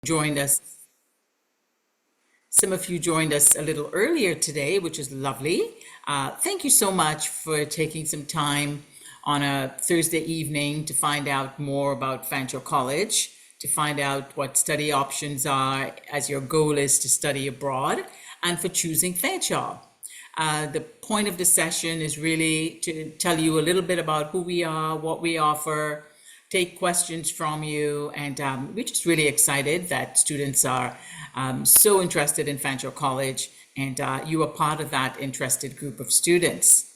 joined us. Some of you joined us a little earlier today, which is lovely. Thank you so much for taking some time on a Thursday evening to find out more about Fanshawe College, to find out what study options are as your goal is to study abroad, and for choosing Fanshawe. The point of the session is really to tell you a little bit about who we are, what we offer, take questions from you, and we're just really excited that students are so interested in Fanshawe College, and you are part of that interested group of students.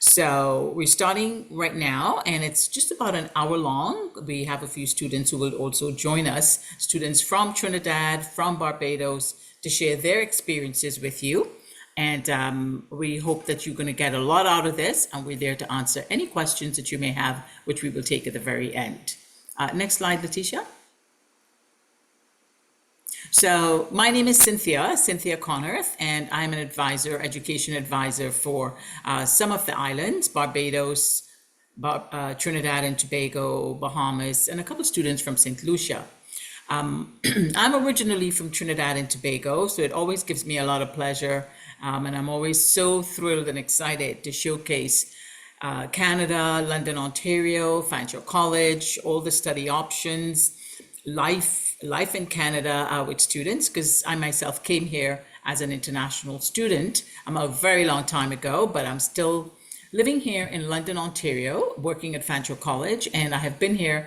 So we're starting right now, and it's just about an hour long. We have a few students who will also join us, students from Trinidad, from Barbados, to share their experiences with you. And we hope that you're going to get a lot out of this, and we're there to answer any questions that you may have, which we will take at the very end. Next slide, Letitia. So my name is Cynthia Konnerth, and I'm an advisor, education advisor for some of the islands, Barbados, Trinidad and Tobago, Bahamas, and a couple of students from St. Lucia. I'm originally from Trinidad and Tobago, so it always gives me a lot of pleasure, and I'm always so thrilled and excited to showcase Canada, London, Ontario, Fanshawe College, all the study options, life in Canada with students, because I myself came here as an international student a very long time ago, but I'm still living here in London, Ontario, working at Fanshawe College, and I have been here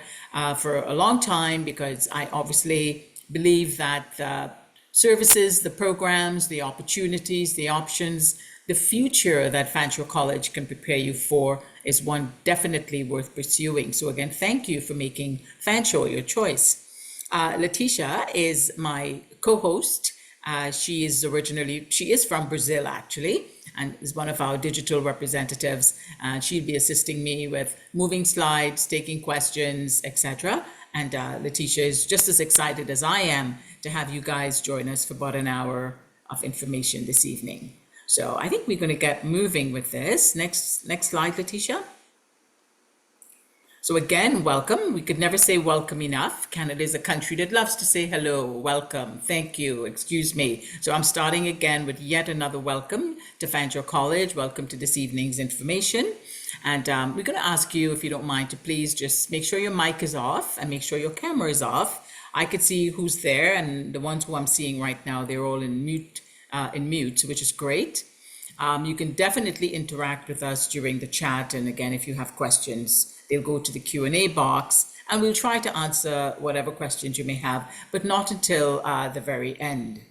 for a long time because I obviously believe that the services, the programs, the opportunities, the options, the future that Fanshawe College can prepare you for is one definitely worth pursuing. So again, thank you for making Fanshawe your choice. Letitia is my co-host. She is from Brazil actually, and is one of our digital representatives. She'll be assisting me with moving slides, taking questions, etc. And Letitia is just as excited as I am to have you guys join us for about an hour of information this evening. So I think we're going to get moving with this. Next slide, Letitia. So again, welcome. We could never say welcome enough. Canada is a country that loves to say hello, welcome, thank you, excuse me. So I'm starting again with yet another welcome to Fanshawe College. Welcome to this evening's information. And we're going to ask you, if you don't mind, to please just make sure your mic is off and make sure your camera is off. I could see who's there, and the ones who I'm seeing right now, they're all in mute, which is great. You can definitely interact with us during the chat. And again, if you have questions, they'll go to the Q&A box, and we'll try to answer whatever questions you may have, but not until the very end.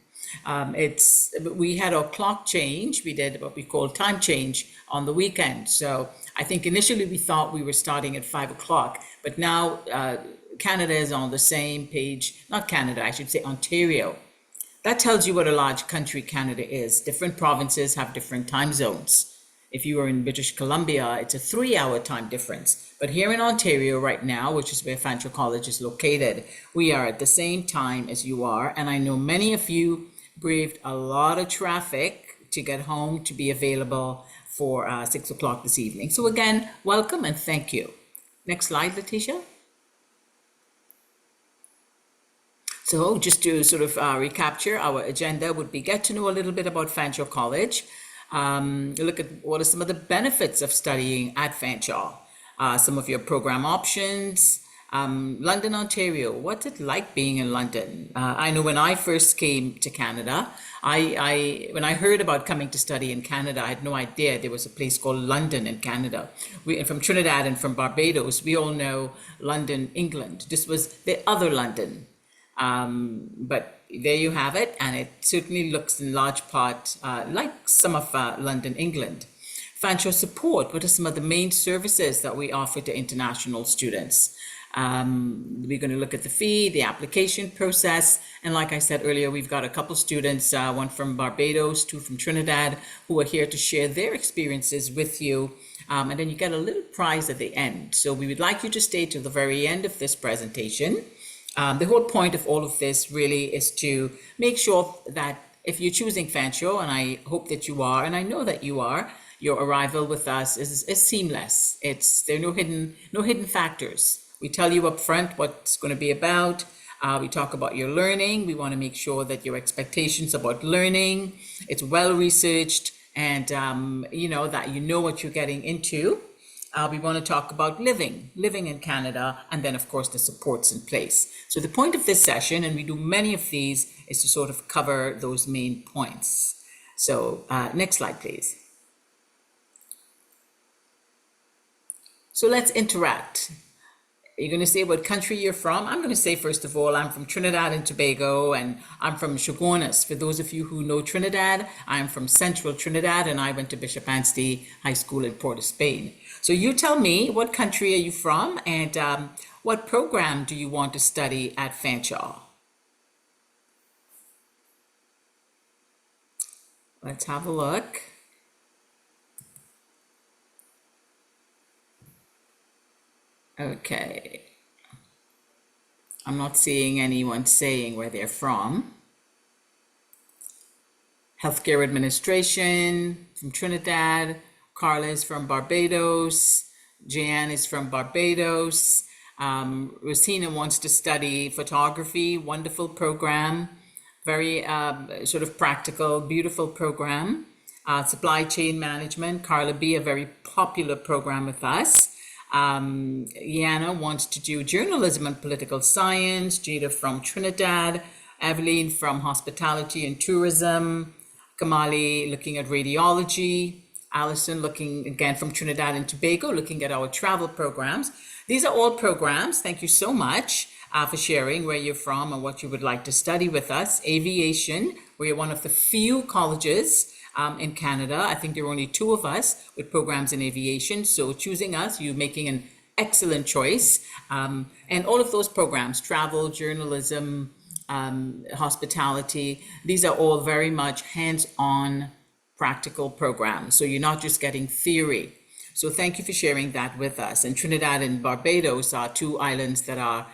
We had our clock change. We did what we call time change on the weekend. So I think initially we thought we were starting at 5 o'clock, but now Canada is on the same page. Not Canada, I should say Ontario. That tells you what a large country Canada is. Different provinces have different time zones. If you are in British Columbia, it's a 3-hour time difference. But here in Ontario right now, which is where Fanshawe College is located, we are at the same time as you are. And I know many of you braved a lot of traffic to get home to be available for 6 o'clock this evening. So again, welcome and thank you. Next slide, Letitia. So just to sort of recapture our agenda would be get to know a little bit about Fanshawe College. Look at what are some of the benefits of studying at Fanshawe, some of your program options, London, Ontario. What's it like being in London? I know when I first came to Canada, when I heard about coming to study in Canada, I had no idea there was a place called London in Canada. From Trinidad and from Barbados, we all know London, England. This was the other London. But there you have it, and it certainly looks in large part like some of London, England. Fanshawe support, what are some of the main services that we offer to international students? We're going to look at the fee, the application process, and like I said earlier, we've got a couple students, one from Barbados, 2 from Trinidad, who are here to share their experiences with you. And then you get a little prize at the end. So we would like you to stay to the very end of this presentation. The whole point of all of this really is to make sure that if you're choosing Fanshawe, and I hope that you are, and I know that you are, your arrival with us is seamless. There are no hidden factors. We tell you up front what it's going to be about. We talk about your learning. We want to make sure that your expectations about learning, it's well researched, and that you know what you're getting into. We want to talk about living in Canada, and then of course the supports in place. So the point of this session, and we do many of these, is to sort of cover those main points. So next slide, please. So let's interact. You're going to say what country you're from. I'm going to say, first of all, I'm from Trinidad and Tobago, and I'm from Chaguanas. For those of you who know Trinidad, I'm from central Trinidad, and I went to Bishop Anstey High School in Port of Spain. So you tell me, what country are you from, and what program do you want to study at Fanshawe? Let's have a look. Okay. I'm not seeing anyone saying where they're from. Healthcare Administration from Trinidad. Carla is from Barbados. Jan is from Barbados. Rosina wants to study photography. Wonderful program. Very sort of practical, beautiful program. Supply chain management. Carla B, a very popular program with us. Yana wants to do journalism and political science. Jada from Trinidad. Evelyn from hospitality and tourism. Kamali looking at radiology. Allison looking again from Trinidad and Tobago, looking at our travel programs. These are all programs. Thank you so much for sharing where you're from and what you would like to study with us. Aviation, we're one of the few colleges in Canada. I think there are only 2 of us with programs in aviation. So choosing us, you're making an excellent choice. And all of those programs, travel, journalism, hospitality, these are all very much hands-on practical programs. So you're not just getting theory. So thank you for sharing that with us. And Trinidad and Barbados are 2 islands that are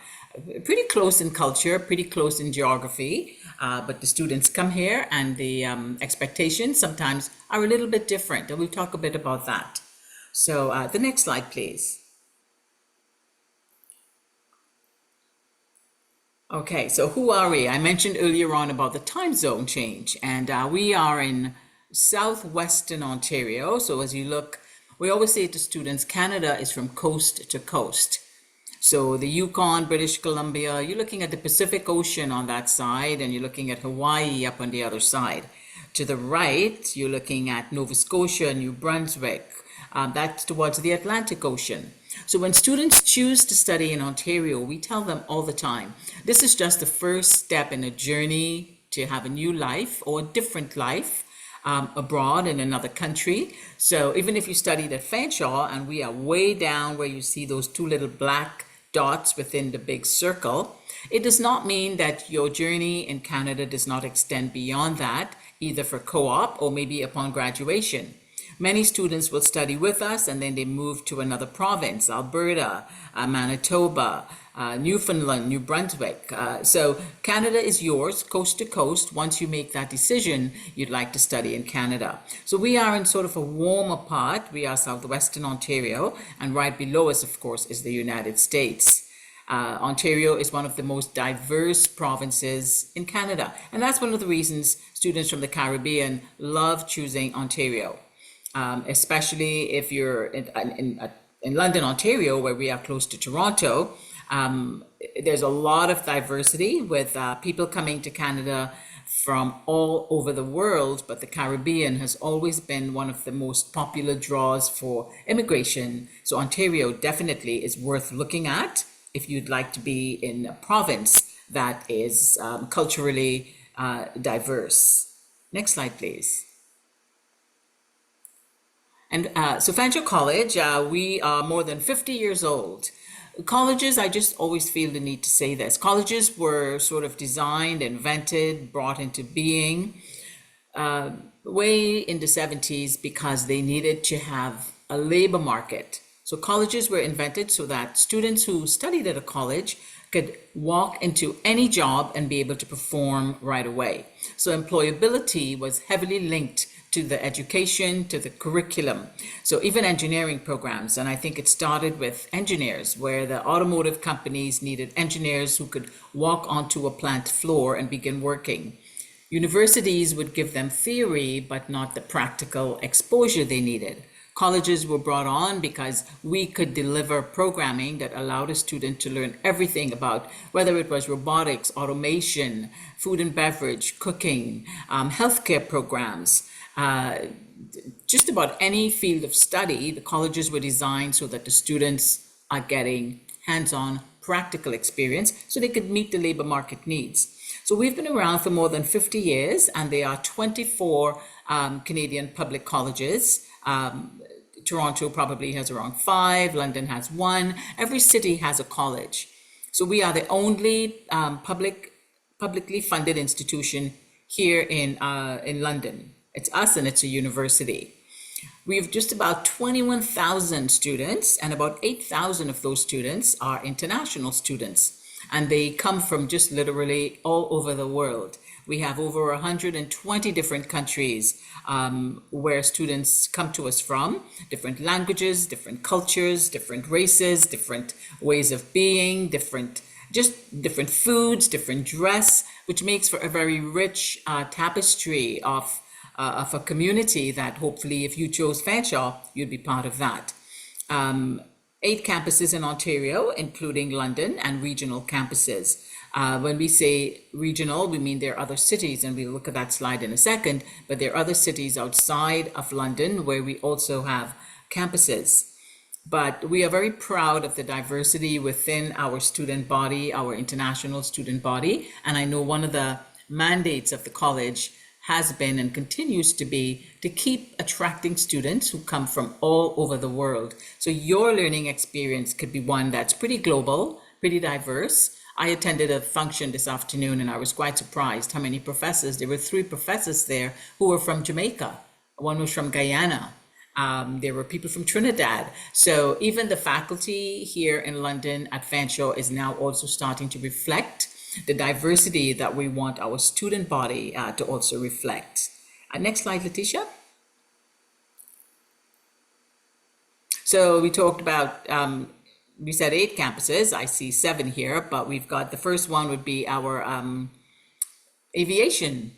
pretty close in culture, pretty close in geography, but the students come here and the expectations sometimes are a little bit different, and we'll talk a bit about that. So the next slide, please. Okay, so who are we? I mentioned earlier on about the time zone change, and we are in southwestern Ontario. So as you look, we always say to students, Canada is from coast to coast. So the Yukon, British Columbia, you're looking at the Pacific Ocean on that side, and you're looking at Hawaii up on the other side. To the right, you're looking at Nova Scotia, New Brunswick. That's towards the Atlantic Ocean. So when students choose to study in Ontario, we tell them all the time, this is just the first step in a journey to have a new life or a different life abroad in another country. So even if you studied at Fanshawe and we are way down where you see those 2 little black dots within the big circle, it does not mean that your journey in Canada does not extend beyond that, either for co-op or maybe upon graduation. Many students will study with us and then they move to another province, Alberta, Manitoba, Newfoundland, New Brunswick. So Canada is yours, coast to coast, once you make that decision you'd like to study in Canada. So we are in sort of a warmer part. We are southwestern Ontario, and right below us, of course, is the United States. Ontario is one of the most diverse provinces in Canada, and that's one of the reasons students from the Caribbean love choosing Ontario. Especially if you're in London, Ontario, where we are close to Toronto. There's a lot of diversity with people coming to Canada from all over the world, but the Caribbean has always been one of the most popular draws for immigration. So Ontario definitely is worth looking at if you'd like to be in a province that is culturally diverse. Next slide, please. And so Fanshawe College, we are more than 50 years old. Colleges, I just always feel the need to say this. Colleges were sort of designed, invented, brought into being way in the 70s because they needed to have a labor market. So colleges were invented so that students who studied at a college could walk into any job and be able to perform right away. So employability was heavily linked to the education, to the curriculum. So even engineering programs, and I think it started with engineers, where the automotive companies needed engineers who could walk onto a plant floor and begin working. Universities would give them theory, but not the practical exposure they needed. Colleges were brought on because we could deliver programming that allowed a student to learn everything about whether it was robotics, automation, food and beverage, cooking, healthcare programs, just about any field of study. The colleges were designed so that the students are getting hands-on practical experience so they could meet the labor market needs. So we've been around for more than 50 years, and there are 24 Canadian public colleges. Toronto probably has around 5, London has 1. Every city has a college. So we are the only publicly funded institution here in London. It's us, and it's a university. We have just about 21,000 students, and about 8,000 of those students are international students, and they come from just literally all over the world. We have over 120 different countries where students come to us from, different languages, different cultures, different races, different ways of being, different foods, different dress, which makes for a very rich tapestry of a community that hopefully, if you chose Fanshawe, you'd be part of that. 8 campuses in Ontario, including London, and regional campuses. When we say regional, we mean there are other cities, and we'll look at that slide in a second, but there are other cities outside of London where we also have campuses. But we are very proud of the diversity within our student body, our international student body, and I know one of the mandates of the college has been and continues to be to keep attracting students who come from all over the world. So your learning experience could be one that's pretty global, pretty diverse. I attended a function this afternoon and I was quite surprised how many professors. There were 3 professors there who were from Jamaica. One was from Guyana. There were people from Trinidad. So even the faculty here in London at Fanshawe is now also starting to reflect the diversity that we want our student body to also reflect. Next slide, Letitia. So we talked about, we said 8 campuses. I see 7 here, but we've got the first one would be our aviation.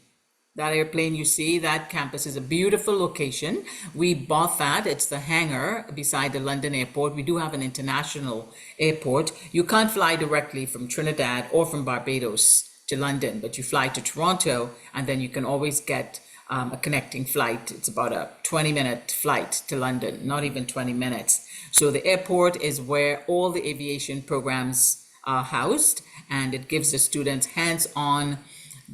That airplane you see, that campus is a beautiful location. We bought that. It's the hangar beside the London airport. We do have an international airport. You can't fly directly from Trinidad or from Barbados to London, but you fly to Toronto, and then you can always get a connecting flight. It's about a 20-minute flight to London, not even 20 minutes. So the airport is where all the aviation programs are housed, and it gives the students hands-on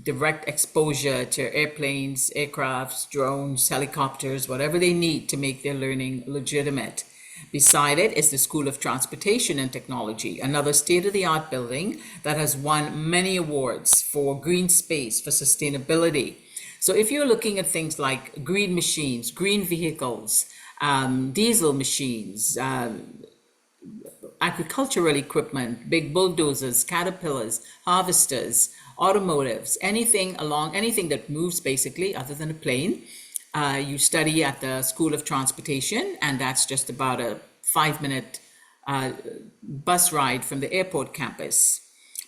direct exposure to airplanes, aircrafts, drones, helicopters, whatever they need to make their learning legitimate. Beside it is the School of Transportation and Technology, another state-of-the-art building that has won many awards for green space, for sustainability. So if you're looking at things like green machines, green vehicles, diesel machines, agricultural equipment, big bulldozers, caterpillars, harvesters, automotives, anything that moves basically other than a plane. You study at the School of Transportation, and that's just about a 5-minute bus ride from the airport campus.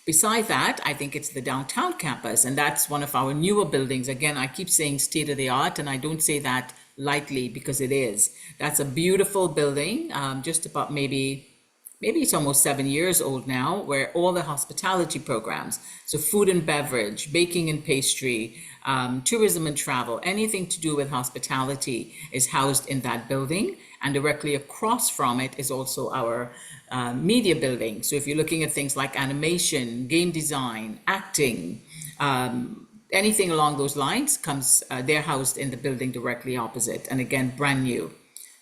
Beside that, I think it's the downtown campus, and that's one of our newer buildings. Again, I keep saying state of the art, and I don't say that lightly because it is. That's a beautiful building, just about maybe it's almost 7 years old now, where all the hospitality programs, so food and beverage, baking and pastry, tourism and travel, anything to do with hospitality is housed in that building. And directly across from it is also our media building. So if you're looking at things like animation, game design, acting, anything along those lines they're housed in the building directly opposite. And again, brand new.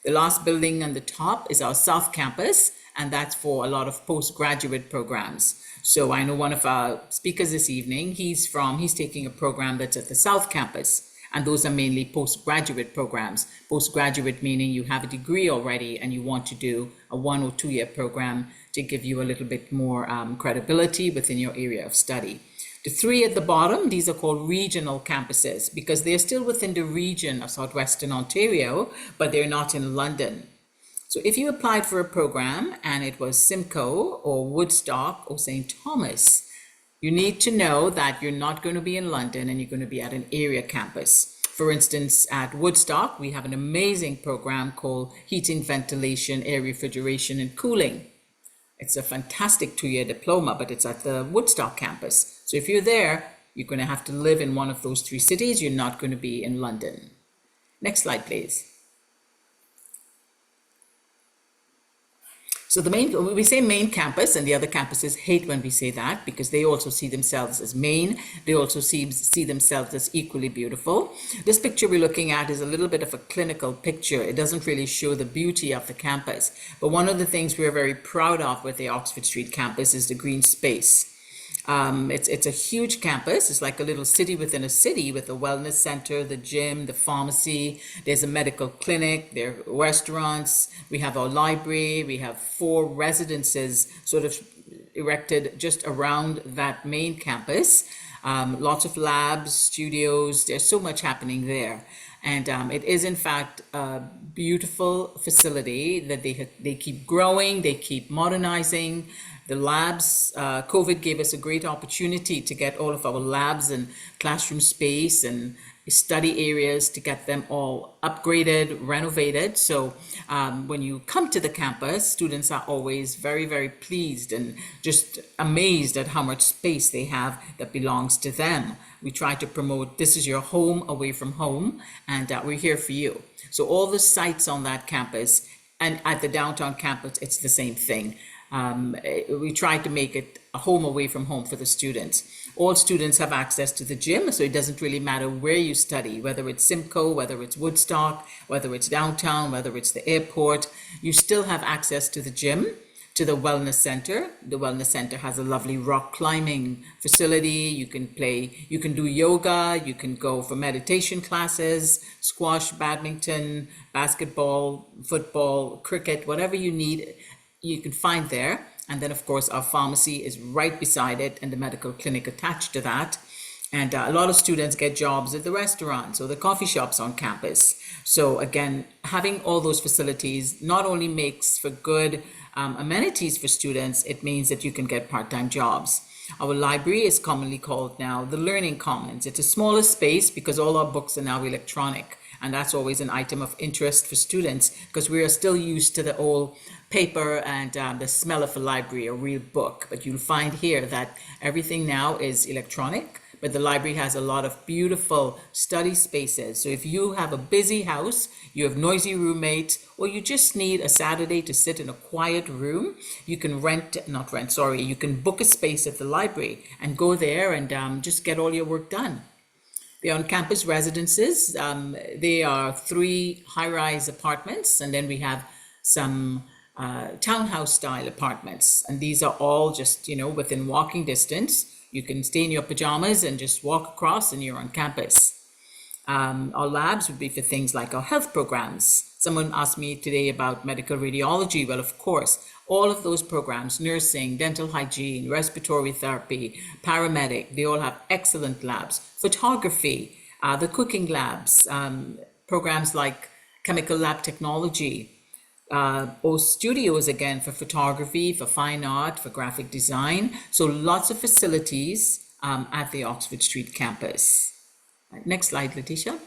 The last building on the top is our South Campus, and that's for a lot of postgraduate programs. So I know one of our speakers this evening, he's taking a program that's at the South Campus, and those are mainly postgraduate programs. Postgraduate meaning you have a degree already and you want to do a 1 or 2 year program to give you a little bit more credibility within your area of study. The three at the bottom, these are called regional campuses because they're still within the region of Southwestern Ontario, but they're not in London. So if you applied for a program and it was Simcoe or Woodstock or St. Thomas, you need to know that you're not going to be in London and you're going to be at an area campus. For instance, at Woodstock, we have an amazing program called Heating, Ventilation, Air Refrigeration, and Cooling. It's a fantastic 2-year diploma, but it's at the Woodstock campus. So if you're there, you're going to have to live in one of those 3 cities. You're not going to be in London. Next slide, please. So we say main campus, and the other campuses hate when we say that because they also see themselves as main. They also see themselves as equally beautiful. This picture we're looking at is a little bit of a clinical picture. It doesn't really show the beauty of the campus. But one of the things we're very proud of with the Oxford Street campus is the green space. It's a huge campus. It's like a little city within a city with a wellness center, the gym, the pharmacy. There's a medical clinic, there are restaurants. We have our library. We have 4 residences sort of erected just around that main campus. Lots of labs, studios. There's so much happening there. And it is, in fact, a beautiful facility that they keep growing, they keep modernizing. The labs, COVID gave us a great opportunity to get all of our labs and classroom space and study areas to get them all upgraded, renovated. So when you come to the campus, students are always very, very pleased and just amazed at how much space they have that belongs to them. We try to promote this is your home away from home, and we're here for you. So all the sites on that campus and at the downtown campus, it's the same thing. We try to make it a home away from home for the students. All students have access to the gym, so it doesn't really matter where you study, whether it's Simcoe, whether it's Woodstock, whether it's downtown, whether it's the airport, you still have access to the gym, to the wellness center. The wellness center has a lovely rock climbing facility. You can do yoga, you can go for meditation classes, squash, badminton, basketball, football, cricket, whatever you need, you can find there. And then, of course, our pharmacy is right beside it and the medical clinic attached to that. And a lot of students get jobs at the restaurants or the coffee shops on campus. So again, having all those facilities not only makes for good amenities for students, it means that you can get part-time jobs. Our library is commonly called now the Learning Commons. It's a smaller space because all our books are now electronic. And that's always an item of interest for students because we are still used to the old paper and the smell of a library, a real book. But you'll find here that everything now is electronic, but the library has a lot of beautiful study spaces. So if you have a busy house, you have noisy roommates, or you just need a Saturday to sit in a quiet room, you can you can book a space at the library and go there and just get all your work done. The on-campus residences, they are 3 high-rise apartments, and then we have some townhouse-style apartments. And these are all just, within walking distance. You can stay in your pajamas and just walk across and you're on campus. Our labs would be for things like our health programs. Someone asked me today about medical radiology. Well, of course, all of those programs, nursing, dental hygiene, respiratory therapy, paramedic, they all have excellent labs. Photography, the cooking labs, programs like chemical lab technology, or studios again for photography, for fine art, for graphic design. So lots of facilities at the Oxford Street campus. Next slide, Letitia.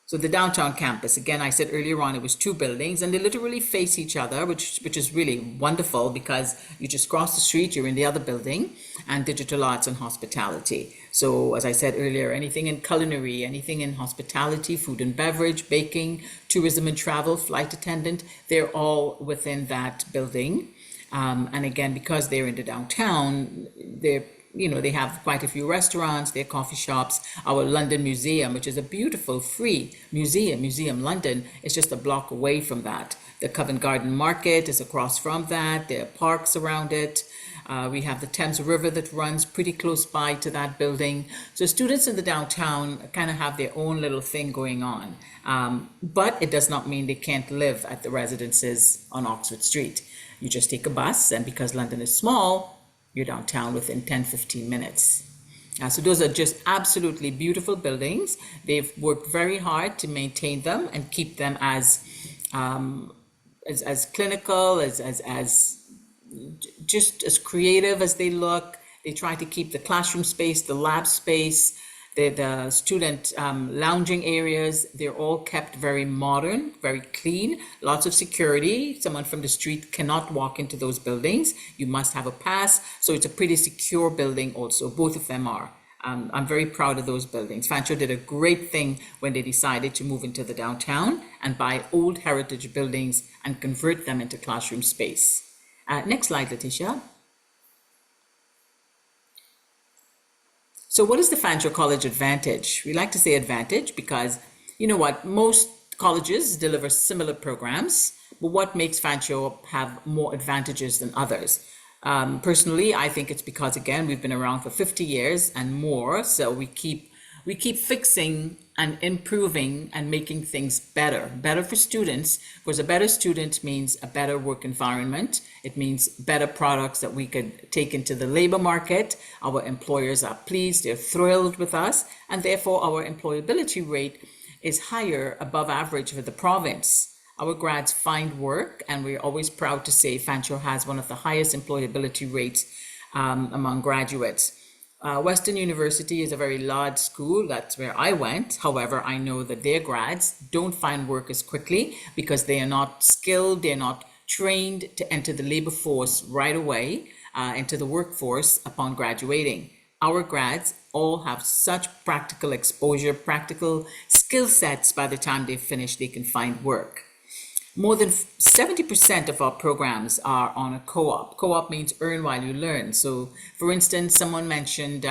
So the downtown campus, again, I said earlier on, it was 2 buildings and they literally face each other, which is really wonderful because you just cross the street, you're in the other building, and digital arts and hospitality. So as I said earlier, anything in culinary, anything in hospitality, food and beverage, baking, tourism and travel, flight attendant, they're all within that building. And again, because they're in the downtown, they have quite a few restaurants, their coffee shops. Our London Museum, which is a beautiful free Museum London, is just a block away from that. The Covent Garden Market is across from that. There are parks around it. We have the Thames River that runs pretty close by to that building. So students in the downtown kind of have their own little thing going on. But it does not mean they can't live at the residences on Oxford Street. You just take a bus, and because London is small, your downtown within 10-15 minutes. So those are just absolutely beautiful buildings. They've worked very hard to maintain them and keep them as clinical, as just as creative as they look. They try to keep the classroom space, the lab space, the student lounging areas, they're all kept very modern, very clean, lots of security. Someone from the street cannot walk into those buildings. You must have a pass. So it's a pretty secure building also. Both of them are. I'm very proud of those buildings. Fanshawe did a great thing when they decided to move into the downtown and buy old heritage buildings and convert them into classroom space. Next slide, Letitia. So what is the Fanshawe College advantage? We like to say advantage because, you know what, most colleges deliver similar programs, but what makes Fanshawe have more advantages than others? Personally, I think it's because, again, we've been around for 50 years and more, so we keep fixing and improving and making things better for students, because a better student means a better work environment. It means better products that we could take into the labor market. Our employers are pleased, they're thrilled with us, and therefore our employability rate is higher, above average for the province. Our grads find work, and we're always proud to say Fanshawe has one of the highest employability rates among graduates. Western University is a very large school. That's where I went. However, I know that their grads don't find work as quickly because they are not skilled, they're not trained to enter the labor force right away, into the workforce upon graduating. Our grads all have such practical exposure, practical skill sets. By the time they finish, they can find work. More than 70% of our programs are on a co-op. Co-op means earn while you learn. So for instance, someone mentioned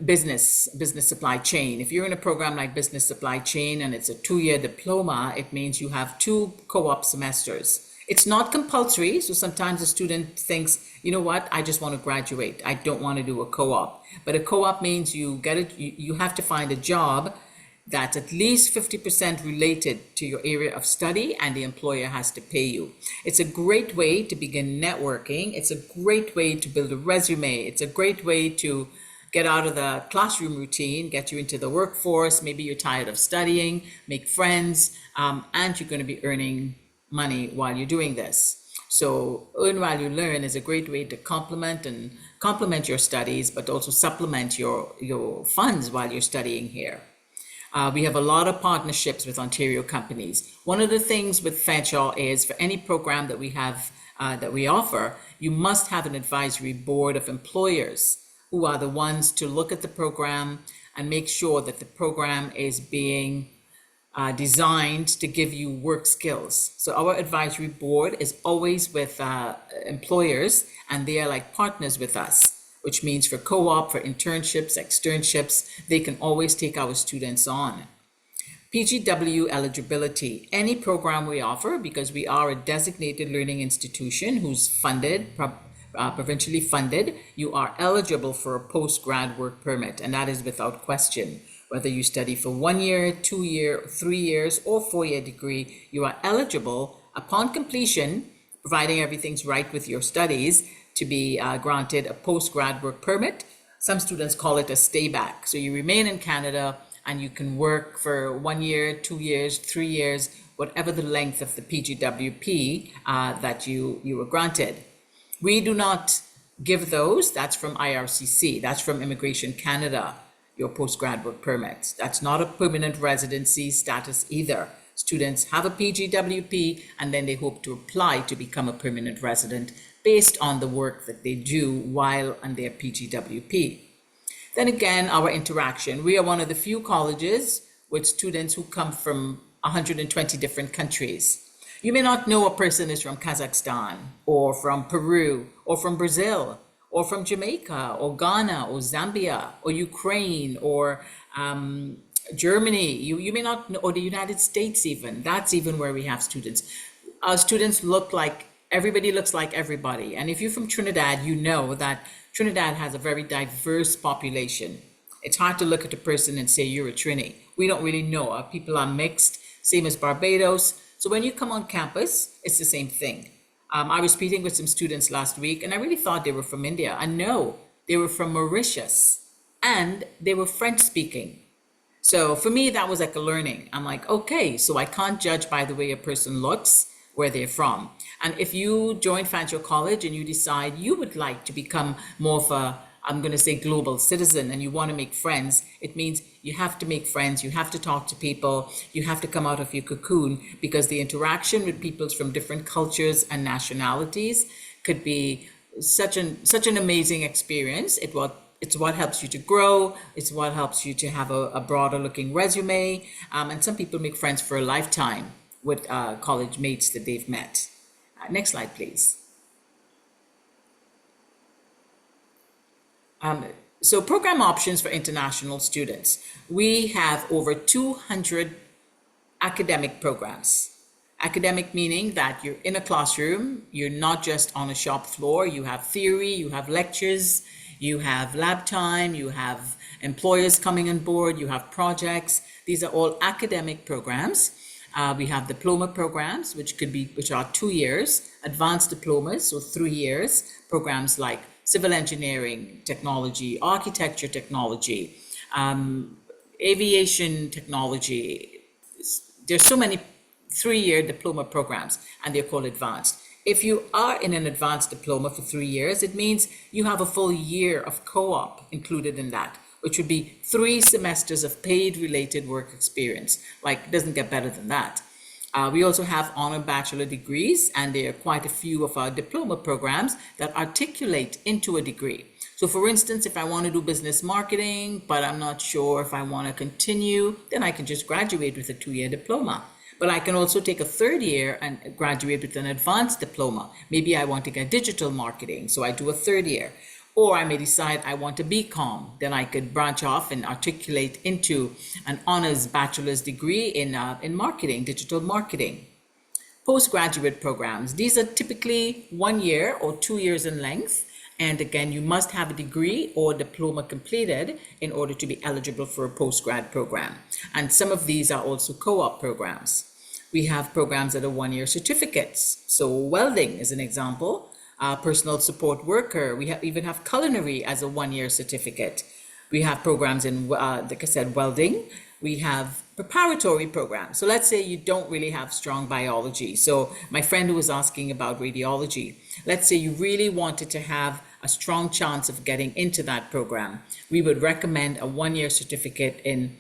business supply chain. If you're in a program like business supply chain and it's a 2-year diploma, it means you have 2 co-op semesters. It's not compulsory. So sometimes a student thinks, you know what, I just want to graduate. I don't want to do a co-op. But a co-op means you have to find a job that's at least 50% related to your area of study, and the employer has to pay you. It's a great way to begin networking. It's a great way to build a resume. It's a great way to get out of the classroom routine, get you into the workforce. Maybe you're tired of studying, make friends, and you're going to be earning money while you're doing this. So earn while you learn is a great way to complement your studies, but also supplement your funds while you're studying here. We have a lot of partnerships with Ontario companies. One of the things with Fanshawe is for any program that we have, that we offer, you must have an advisory board of employers who are the ones to look at the program and make sure that the program is being designed to give you work skills. So our advisory board is always with employers, and they are like partners with us, which means for co-op, for internships, externships, they can always take our students on. PGW eligibility, any program we offer, because we are a designated learning institution who's funded, provincially funded, you are eligible for a post-grad work permit, and that is without question. Whether you study for 1 year, 2 year, 3 years, or 4-year degree, you are eligible upon completion, providing everything's right with your studies, to be granted a post-grad work permit. Some students call it a stay back. So you remain in Canada and you can work for 1 year, 2 years, 3 years, whatever the length of the PGWP that you were granted. We do not give those. That's from IRCC. That's from Immigration Canada, your post-grad work permits. That's not a permanent residency status either. Students have a PGWP and then they hope to apply to become a permanent resident based on the work that they do while on their PGWP. Then again, our interaction. We are one of the few colleges with students who come from 120 different countries. You may not know a person is from Kazakhstan, or from Peru, or from Brazil, or from Jamaica, or Ghana, or Zambia, or Ukraine, or Germany. You may not know, or the United States even. That's even where we have students. Our students look like everybody looks like everybody. And if you're from Trinidad, you know that Trinidad has a very diverse population. It's hard to look at a person and say you're a Trini. We don't really know. Our people are mixed, same as Barbados. So when you come on campus, it's the same thing. I was speaking with some students last week, and I really thought they were from India. And no, they were from Mauritius, and they were French speaking. So for me, that was like a learning. I'm like, okay, so I can't judge by the way a person looks where they're from. And if you join Fanshawe College and you decide you would like to become more of a, I'm going to say global citizen, and you want to make friends, it means you have to make friends, you have to talk to people, you have to come out of your cocoon, because the interaction with people from different cultures and nationalities could be such an amazing experience. It's what helps you to grow. It's what helps you to have a broader looking resume. And some people make friends for a lifetime with college mates that they've met. Next slide, please. So program options for international students. We have over 200 academic programs. Academic meaning that you're in a classroom, you're not just on a shop floor, you have theory, you have lectures, you have lab time, you have employers coming on board, you have projects. These are all academic programs. We have diploma programs, which are 2 years, advanced diplomas, so 3 years, programs like civil engineering technology, architecture technology, aviation technology. There's so many 3-year diploma programs, and they're called advanced. If you are in an advanced diploma for 3 years, it means you have a full year of co-op included in that, which would be 3 semesters of paid related work experience. Like, it doesn't get better than that. We also have honor bachelor degrees, and there are quite a few of our diploma programs that articulate into a degree. So for instance, if I want to do business marketing, but I'm not sure if I want to continue, then I can just graduate with a 2-year diploma. But I can also take a 3rd year and graduate with an advanced diploma. Maybe I want to get digital marketing, so I do a 3rd year. Or I may decide I want a BCom, then I could branch off and articulate into an honors bachelor's degree in marketing, digital marketing. Postgraduate programs, these are typically 1 year or 2 years in length. And again, you must have a degree or diploma completed in order to be eligible for a postgrad program. And some of these are also co-op programs. We have programs that are 1-year certificates. So welding is an example. Personal support worker. We even have culinary as a 1-year certificate. We have programs in, like I said, welding. We have preparatory programs. So let's say you don't really have strong biology. So my friend who was asking about radiology, let's say you really wanted to have a strong chance of getting into that program. We would recommend a 1-year certificate in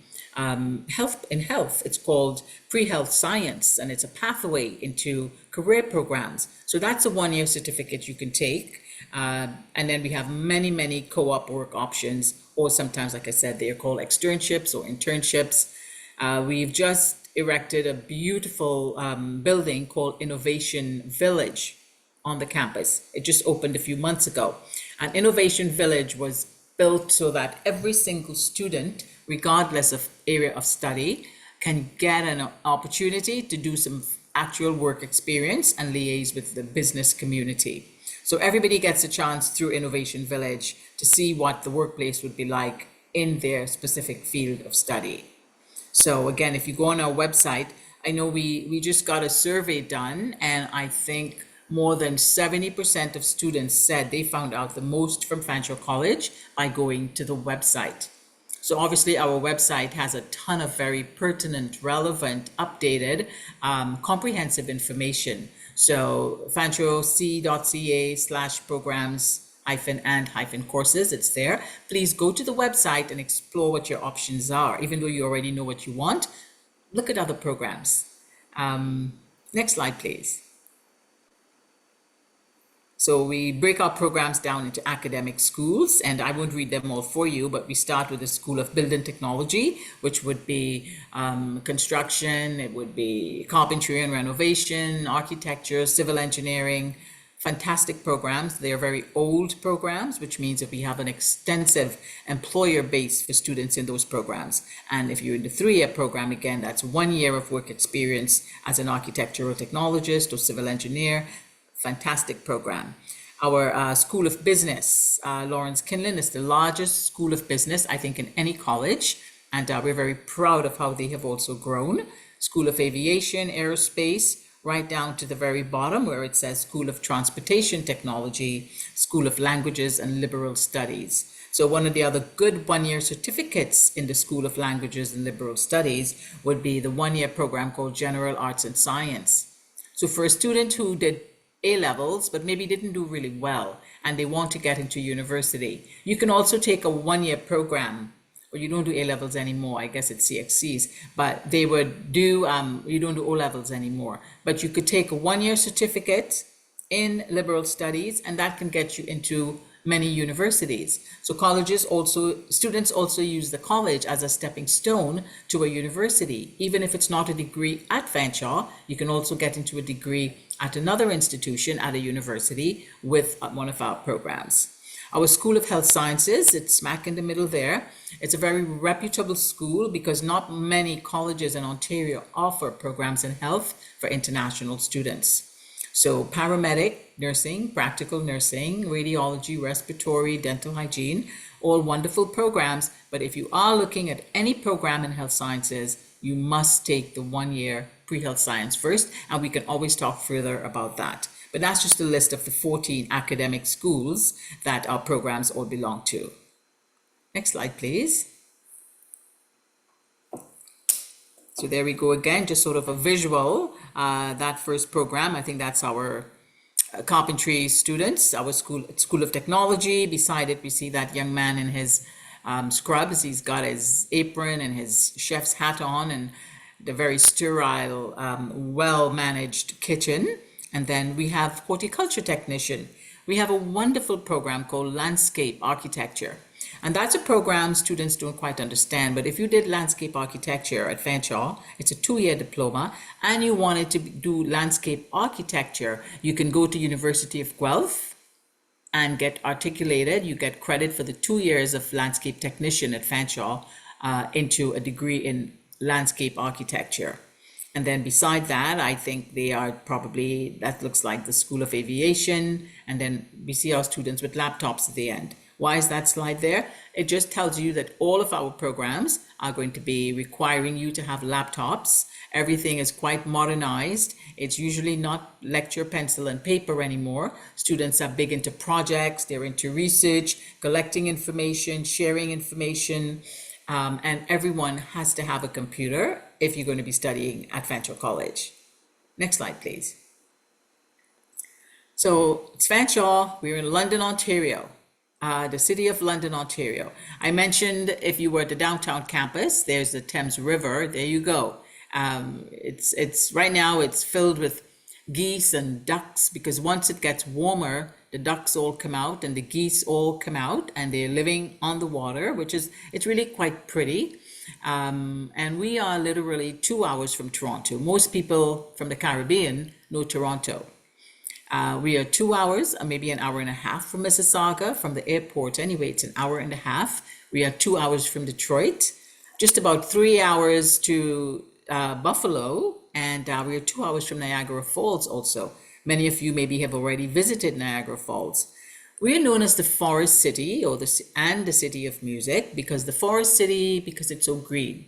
health. It's called pre-health science, and it's a pathway into career programs. So that's a 1-year certificate you can take. And then we have many co-op work options, or sometimes, like I said, they're called externships or internships. We've just erected a beautiful building called Innovation Village on the campus. It just opened a few months ago. And Innovation Village was built so that every single student, regardless of area of study, can get an opportunity to do some actual work experience and liaise with the business community. So everybody gets a chance through Innovation Village to see what the workplace would be like in their specific field of study. So again, if you go on our website, I know we just got a survey done, and I think more than 70% of students said they found out the most from Fanshawe College by going to the website. So obviously our website has a ton of very pertinent, relevant, updated, comprehensive information. So fanshawec.ca/programs-and-courses, it's there. Please go to the website and explore what your options are. Even though you already know what you want, look at other programs. Next slide, please. So we break our programs down into academic schools, and I won't read them all for you, but we start with the School of Building Technology, which would be construction, it would be carpentry and renovation, architecture, civil engineering. Fantastic programs. They are very old programs, which means that we have an extensive employer base for students in those programs. And if you're in the 3-year program, again, that's 1 year of work experience as an architectural technologist or civil engineer. Fantastic program. Our School of Business, Lawrence Kinlan, is the largest school of business, I think, in any college. And we're very proud of how they have also grown. School of Aviation, Aerospace, right down to the very bottom where it says School of Transportation Technology, School of Languages and Liberal Studies. So one of the other good one-year certificates in the School of Languages and Liberal Studies would be the one-year program called General Arts and Science. So for a student who did A-levels, but maybe didn't do really well, and they want to get into university, you can also take a one-year program, or you don't do A-levels anymore, I guess it's CXCs, but they would do, you don't do O-levels anymore, but you could take a one-year certificate in liberal studies, and that can get you into many universities. So students also use the college as a stepping stone to a university. Even if it's not a degree at Fanshawe, you can also get into a degree at another institution at a university with one of our programs. Our School of Health Sciences, it's smack in the middle there. It's a very reputable school because not many colleges in Ontario offer programs in health for international students. So paramedic, nursing, practical nursing, radiology, respiratory, dental hygiene, all wonderful programs. But if you are looking at any program in health sciences, you must take the one-year pre-health science first, and we can always talk further about that. But that's just a list of the 14 academic schools that our programs all belong to. Next slide, please. So there we go again, just sort of a visual, that first program. I think that's our carpentry students, our School of Technology. Beside it, we see that young man in his scrubs. He's got his apron and his chef's hat on and the very sterile, well-managed kitchen. And then we have horticulture technician. We have a wonderful program called landscape architecture. And that's a program students don't quite understand, but if you did landscape architecture at Fanshawe, it's a 2-year diploma, and you wanted to do landscape architecture, you can go to University of Guelph and get articulated. You get credit for the 2 years of landscape technician at Fanshawe into a degree in landscape architecture. And then beside that, I think they are probably, that looks like the School of Aviation, and then we see our students with laptops at the end. Why is that slide there? It just tells you that all of our programs are going to be requiring you to have laptops. Everything is quite modernized. It's usually not lecture, pencil, and paper anymore. Students are big into projects, they're into research, collecting information, sharing information, and everyone has to have a computer if you're going to be studying at Fanshawe College. Next slide, please. So it's Fanshawe, we're in London, Ontario. The city of London, Ontario. I mentioned if you were at the downtown campus, there's the Thames River. There you go. It's right now it's filled with geese and ducks because once it gets warmer, the ducks all come out and the geese all come out and they're living on the water, it's really quite pretty. And we are literally 2 hours from Toronto. Most people from the Caribbean know Toronto. We are 2 hours, maybe an hour and a half from Mississauga, from the airport. Anyway, it's an hour and a half. We are 2 hours from Detroit, just about 3 hours to Buffalo, and we are 2 hours from Niagara Falls also. Many of you maybe have already visited Niagara Falls. We are known as the Forest City and the City of Music because the Forest City, because it's so green.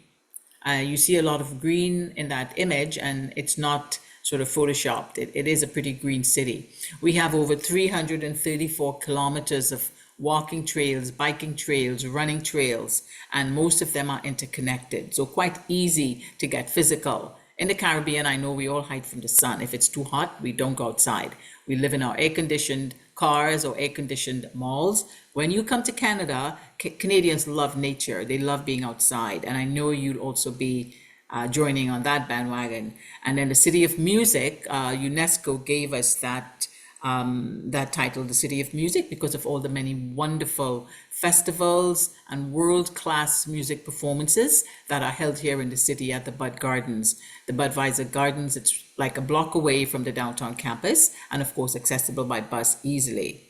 You see a lot of green in that image and it's not sort of photoshopped. It is a pretty green city. We have over 334 kilometers of walking trails, biking trails, running trails, and most of them are interconnected. So quite easy to get physical. In the Caribbean, I know we all hide from the sun. If it's too hot, we don't go outside. We live in our air-conditioned cars or air-conditioned malls. When you come to Canada, Canadians love nature. They love being outside. And I know you'll also be joining on that bandwagon. And then the City of Music, UNESCO gave us that title, the City of Music, because of all the many wonderful festivals and world-class music performances that are held here in the city at the Bud Gardens. The Budweiser Gardens, it's like a block away from the downtown campus, and of course accessible by bus easily.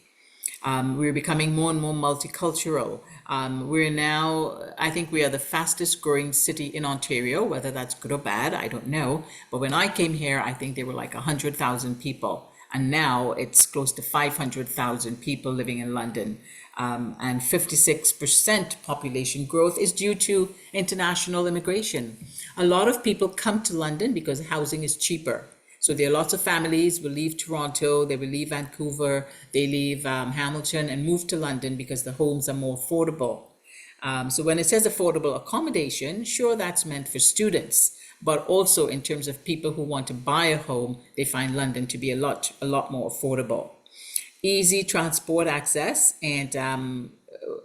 We're becoming more and more multicultural. We're now, I think we are the fastest growing city in Ontario, whether that's good or bad, I don't know. But when I came here, I think there were like 100,000 people. And now it's close to 500,000 people living in London. And 56% population growth is due to international immigration. A lot of people come to London because housing is cheaper. So there are lots of families will leave Toronto, they will leave Vancouver, they leave Hamilton and move to London because the homes are more affordable. So when it says affordable accommodation, sure, that's meant for students, but also in terms of people who want to buy a home, they find London to be a lot more affordable. Easy transport access, and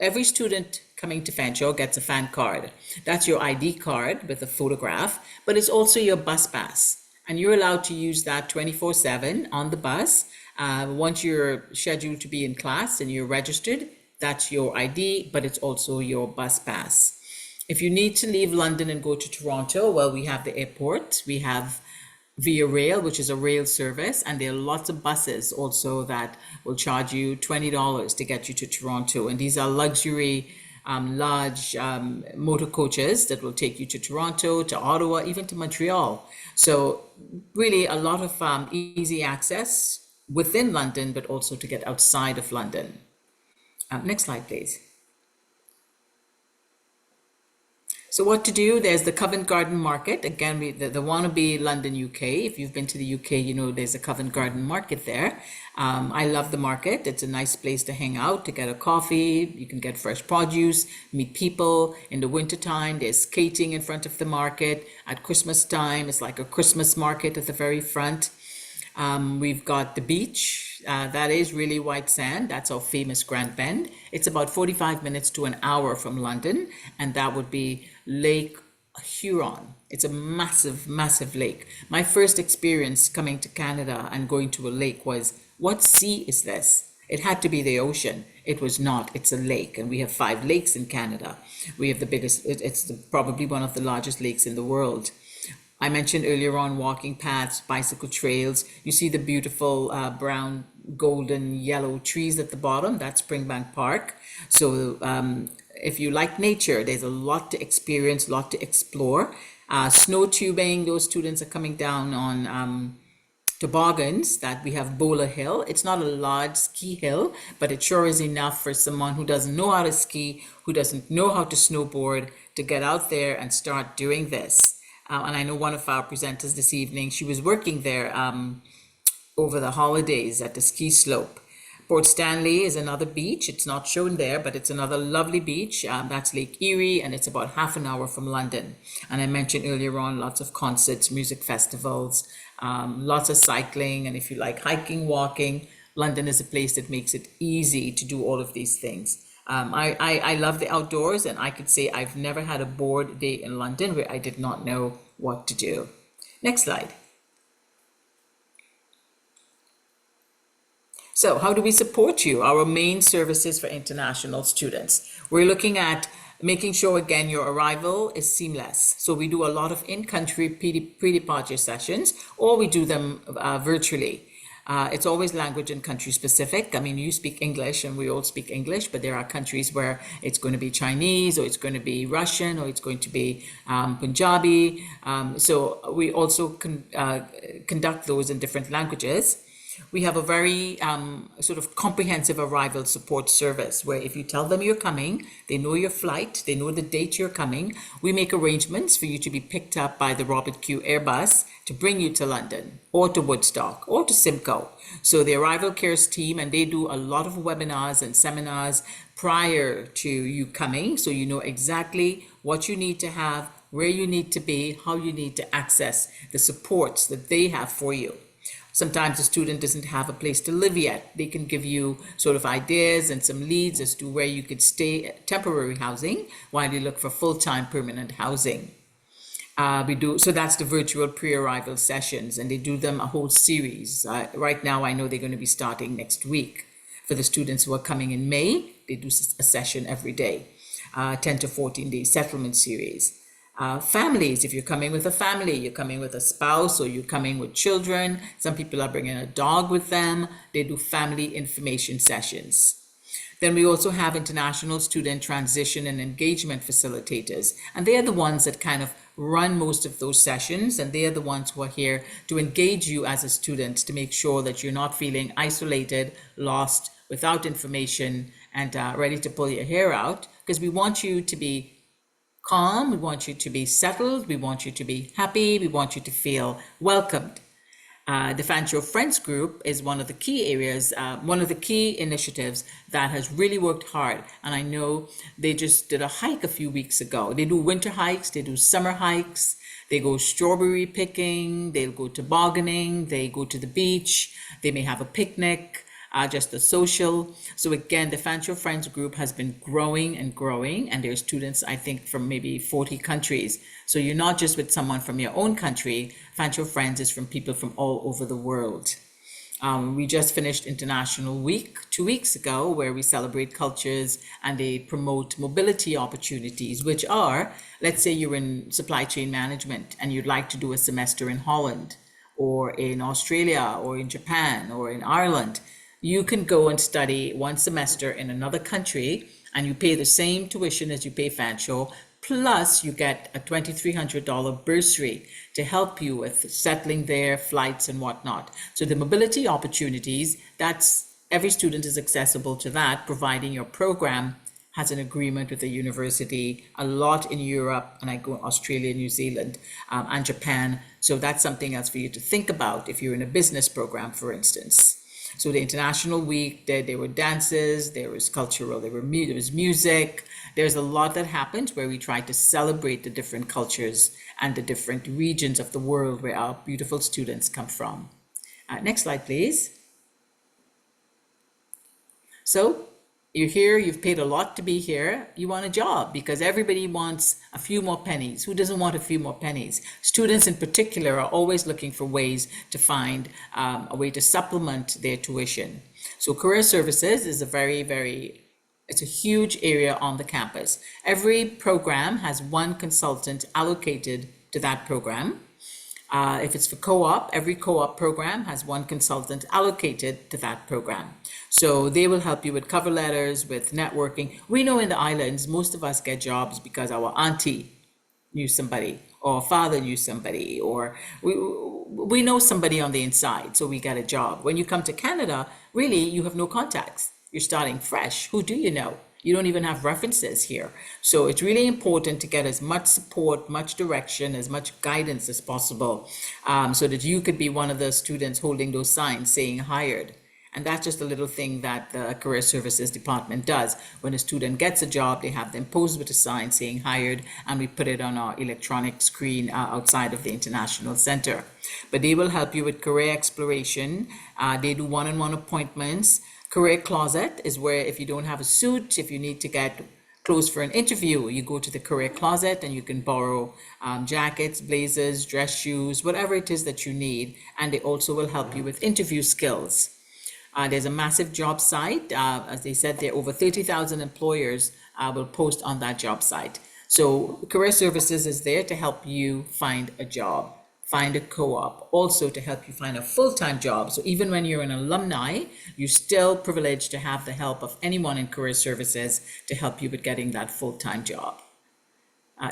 every student coming to Fanshawe gets a fan card. That's your ID card with a photograph, but it's also your bus pass. And you're allowed to use that 24/7 on the bus. Once you're scheduled to be in class and you're registered, that's your ID, but it's also your bus pass. If you need to leave London and go to Toronto, well, we have the airport. We have Via Rail, which is a rail service, and there are lots of buses also that will charge you $20 to get you to Toronto. And these are luxury, large motor coaches that will take you to Toronto, to Ottawa, even to Montreal. So really a lot of easy access within London, but also to get outside of London. Next slide, please. So what to do? There's the Covent Garden Market. Again, the wannabe London, UK. If you've been to the UK, you know there's a Covent Garden Market there. I love the market. It's a nice place to hang out, to get a coffee. You can get fresh produce, meet people. In the wintertime, there's skating in front of the market. At Christmas time, it's like a Christmas market at the very front. We've got the beach. That is really white sand. That's our famous Grand Bend. It's about 45 minutes to an hour from London, and that would be Lake Huron. It's a massive, massive lake. My first experience coming to Canada and going to a lake was, what sea is this? It had to be the ocean. It was not. It's a lake, and we have 5 lakes in Canada. We have the biggest, probably one of the largest lakes in the world. I mentioned earlier on walking paths, bicycle trails. You see the beautiful brown, golden, yellow trees at the bottom. That's Springbank Park. So if you like nature, there's a lot to experience, a lot to explore. Snow tubing, those students are coming down on toboggans that we have Bowler Hill. It's not a large ski hill, but it sure is enough for someone who doesn't know how to ski, who doesn't know how to snowboard, to get out there and start doing this. And I know one of our presenters this evening, she was working there over the holidays at the ski slope. Port Stanley is another beach. It's not shown there, but it's another lovely beach. That's Lake Erie, and it's about half an hour from London. And I mentioned earlier on lots of concerts, music festivals, lots of cycling. And if you like hiking, walking, London is a place that makes it easy to do all of these things. I love the outdoors, and I could say I've never had a bored day in London where I did not know what to do. Next slide. So how do we support you? Our main services for international students. We're looking at making sure, again, your arrival is seamless. So we do a lot of in-country pre-departure sessions, or we do them virtually. It's always language and country specific. I mean, you speak English and we all speak English, but there are countries where it's going to be Chinese, or it's going to be Russian, or it's going to be Punjabi. So we also conduct those in different languages. We have a very sort of comprehensive arrival support service where if you tell them you're coming, they know your flight, they know the date you're coming. We make arrangements for you to be picked up by the Robert Q Airbus to bring you to London or to Woodstock or to Simcoe. So the arrival cares team, and they do a lot of webinars and seminars prior to you coming, so you know exactly what you need to have, where you need to be, how you need to access the supports that they have for you. Sometimes the student doesn't have a place to live yet. They can give you sort of ideas and some leads as to where you could stay at temporary housing while you look for full-time permanent housing. So that's the virtual pre-arrival sessions, and they do them a whole series. Right now, I know they're going to be starting next week. For the students who are coming in May, they do a session every day, 10 to 14 day settlement series. Families, if you're coming with a family, you're coming with a spouse, or you're coming with children. Some people are bringing a dog with them. They do family information sessions. Then we also have international student transition and engagement facilitators, and they are the ones that kind of run most of those sessions, and they are the ones who are here to engage you as a student to make sure that you're not feeling isolated, lost, without information, and ready to pull your hair out, because we want you to be calm, we want you to be settled, we want you to be happy, we want you to feel welcomed. The Fanshawe Friends Group is one of the key areas, one of the key initiatives that has really worked hard. And I know they just did a hike a few weeks ago. They do winter hikes, they do summer hikes, they go strawberry picking, they'll go tobogganing, they go to the beach, they may have a picnic. Just a social. So again, the Fanshawe Friends Group has been growing and growing, and there's students, I think, from maybe 40 countries. So you're not just with someone from your own country. Fanshawe Friends is from people from all over the world. We just finished International Week 2 weeks ago, where we celebrate cultures and they promote mobility opportunities, which are, let's say you're in supply chain management and you'd like to do a semester in Holland or in Australia or in Japan or in Ireland. You can go and study one semester in another country and you pay the same tuition as you pay Fanshawe, plus you get a $2,300 bursary to help you with settling there, flights and whatnot. So the mobility opportunities, that's every student is accessible to that, providing your program has an agreement with the university, a lot in Europe, and I go Australia, New Zealand, and Japan. So that's something else for you to think about if you're in a business program, for instance. So the International Week, there were dances, there was cultural, there was music. There's a lot that happens where we try to celebrate the different cultures and the different regions of the world where our beautiful students come from. Next slide, please. So you're here, you've paid a lot to be here, you want a job because everybody wants a few more pennies. Who doesn't want a few more pennies? Students in particular are always looking for ways to find a way to supplement their tuition. So career services is it's a huge area on the campus. Every program has one consultant allocated to that program. If it's for co-op, every co-op program has one consultant allocated to that program. So they will help you with cover letters, with networking. We know in the islands, most of us get jobs because our auntie knew somebody, or father knew somebody, or we know somebody on the inside, so we get a job. When you come to Canada, really, you have no contacts. You're starting fresh. Who do you know? You don't even have references here. So it's really important to get as much support, much direction, as much guidance as possible, so that you could be one of the students holding those signs saying hired. And that's just a little thing that the Career Services Department does. When a student gets a job, they have them posed with a sign saying hired, and we put it on our electronic screen outside of the International Center. But they will help you with career exploration. They do one-on-one appointments. Career Closet is where if you don't have a suit, if you need to get clothes for an interview, you go to the Career Closet and you can borrow jackets, blazers, dress shoes, whatever it is that you need. And they also will help you with interview skills. There's a massive job site. As they said, there are over 30,000 employers will post on that job site. So Career Services is there to help you find a job, find a co-op, also to help you find a full-time job. So even when you're an alumni, you're still privileged to have the help of anyone in Career Services to help you with getting that full-time job.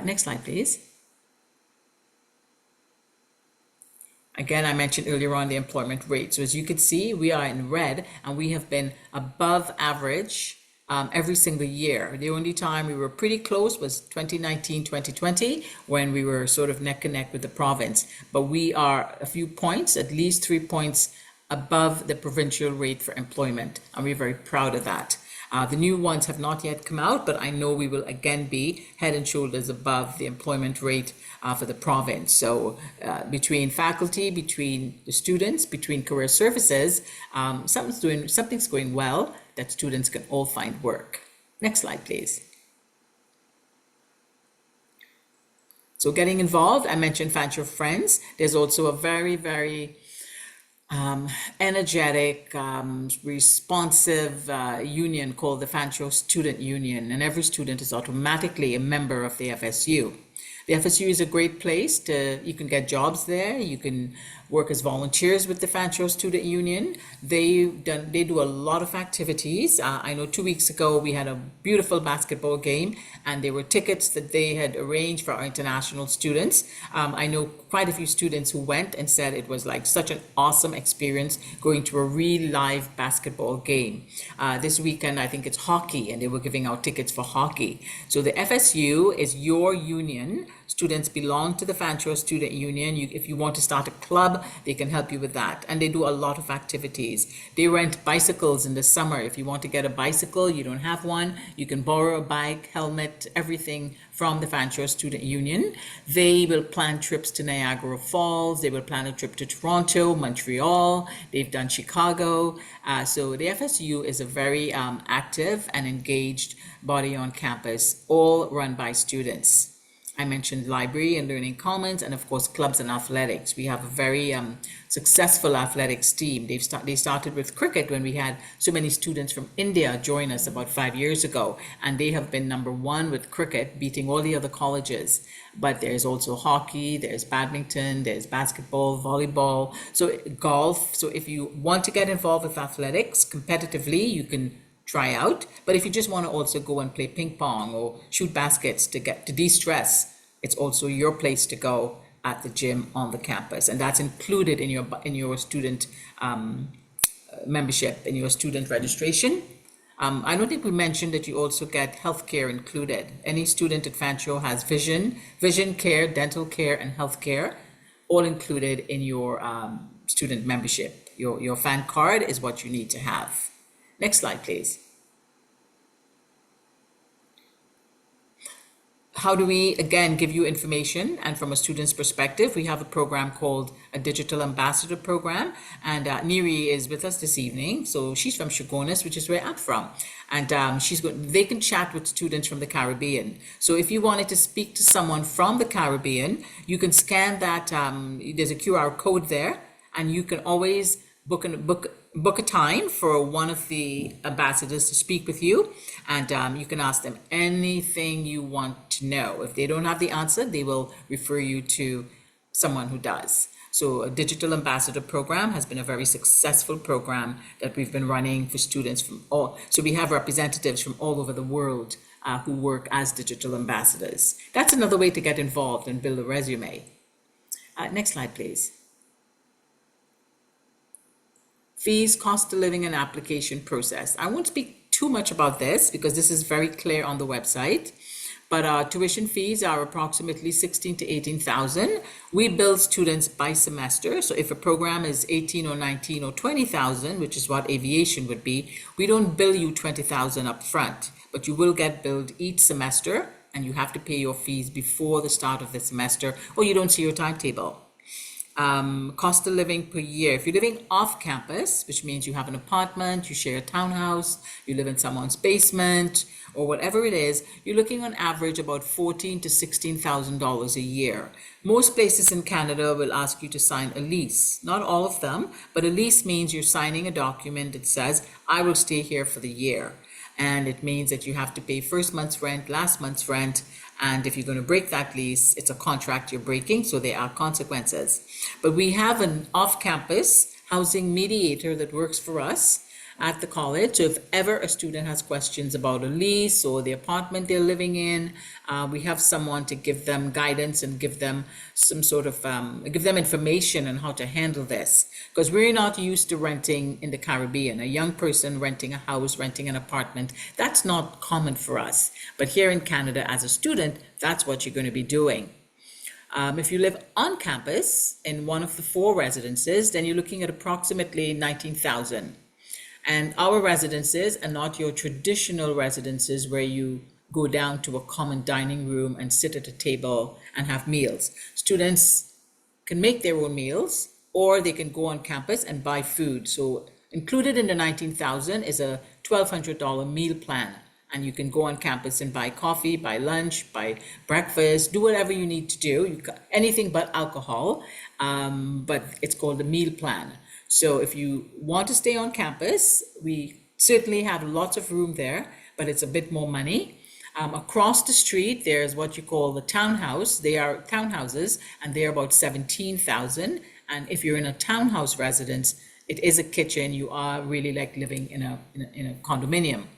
Next slide, please. Again, I mentioned earlier on the employment rate. So as you can see, we are in red and we have been above average every single year. The only time we were pretty close was 2019, 2020, when we were sort of neck and neck with the province. But we are a few points, at least 3 points above the provincial rate for employment. And we're very proud of that. The new ones have not yet come out, but I know we will again be head and shoulders above the employment rate for the province. So between faculty, between the students, between career services, something's going well that students can all find work. Next slide, please. So getting involved, I mentioned Fanshawe Friends. There's also a very, very energetic, responsive union called the Fanshawe Student Union, and every student is automatically a member of the FSU. The FSU is a great place you can get jobs there, you can work as volunteers with the Fanshawe Student Union. They do a lot of activities. I know 2 weeks ago we had a beautiful basketball game and there were tickets that they had arranged for our international students. I know quite a few students who went and said it was like such an awesome experience going to a real live basketball game. This weekend I think it's hockey and they were giving out tickets for hockey. So the FSU is your union. students belong to the Fanshawe Student Union. If you want to start a club, they can help you with that. And they do a lot of activities. They rent bicycles in the summer. If you want to get a bicycle, you don't have one, you can borrow a bike, helmet, everything from the Fanshawe Student Union. They will plan trips to Niagara Falls. They will plan a trip to Toronto, Montreal. They've done Chicago. So the FSU is a very active and engaged body on campus, all run by students. I mentioned library and learning commons, and of course clubs and athletics. We have a very successful athletics team. They started with cricket when we had so many students from India join us about 5 years ago, and they have been #1 with cricket, beating all the other colleges. But there's also hockey, there's badminton, there's basketball, volleyball, so golf. So if you want to get involved with athletics competitively, you can try out. But if you just want to also go and play ping pong or shoot baskets to de-stress, it's also your place to go at the gym on the campus, and that's included in your student membership, in your student registration. I don't think we mentioned that you also get healthcare included. Any student at Fanshawe has vision care, dental care, and healthcare, all included in your student membership. Your fan card is what you need to have. Next slide, please. How do we, again, give you information? And from a student's perspective, we have a program called a Digital Ambassador Program. And Neri is with us this evening. So she's from Chagonis, which is where I'm from. And they can chat with students from the Caribbean. So if you wanted to speak to someone from the Caribbean, you can scan that. There's a QR code there, and you can always book a time for one of the ambassadors to speak with you, and you can ask them anything you want to know. If they don't have the answer, they will refer you to someone who does. So a Digital Ambassador Program has been a very successful program that we've been running for students from all. So we have representatives from all over the world who work as digital ambassadors. That's another way to get involved and build a resume. Next slide, please. Fees, cost of living, and application process. I won't speak too much about this because this is very clear on the website, but tuition fees are approximately 16 to 18,000. We bill students by semester. So if a program is 18 or 19 or 20,000, which is what aviation would be, we don't bill you 20,000 up front, but you will get billed each semester, and you have to pay your fees before the start of the semester, or you don't see your timetable. Cost of living per year. If you're living off campus, which means you have an apartment, you share a townhouse, you live in someone's basement, or whatever it is, you're looking on average about $14,000 to $16,000 a year. Most places in Canada will ask you to sign a lease. Not all of them, but a lease means you're signing a document that says, I will stay here for the year. And it means that you have to pay first month's rent, last month's rent, and if you're going to break that lease, it's a contract you're breaking, so there are consequences. But we have an off-campus housing mediator that works for us at the college. So if ever a student has questions about a lease or the apartment they're living in, we have someone to give them guidance and give them some sort of, give them information on how to handle this. Because we're not used to renting in the Caribbean. A young person renting a house, renting an apartment, that's not common for us. But here in Canada, as a student, that's what you're going to be doing. If you live on campus in one of the 4 residences, then you're looking at approximately 19,000. And our residences are not your traditional residences where you go down to a common dining room and sit at a table and have meals. Students can make their own meals, or they can go on campus and buy food. So included in the 19,000 is a $1,200 meal plan. And you can go on campus and buy coffee, buy lunch, buy breakfast, do whatever you need to do, anything but alcohol, but it's called the meal plan. So if you want to stay on campus, we certainly have lots of room there, but it's a bit more money. Across the street, there's what you call the townhouse. They are townhouses, and they're about 17,000. And if you're in a townhouse residence, it is a kitchen. You are really like living in a condominium.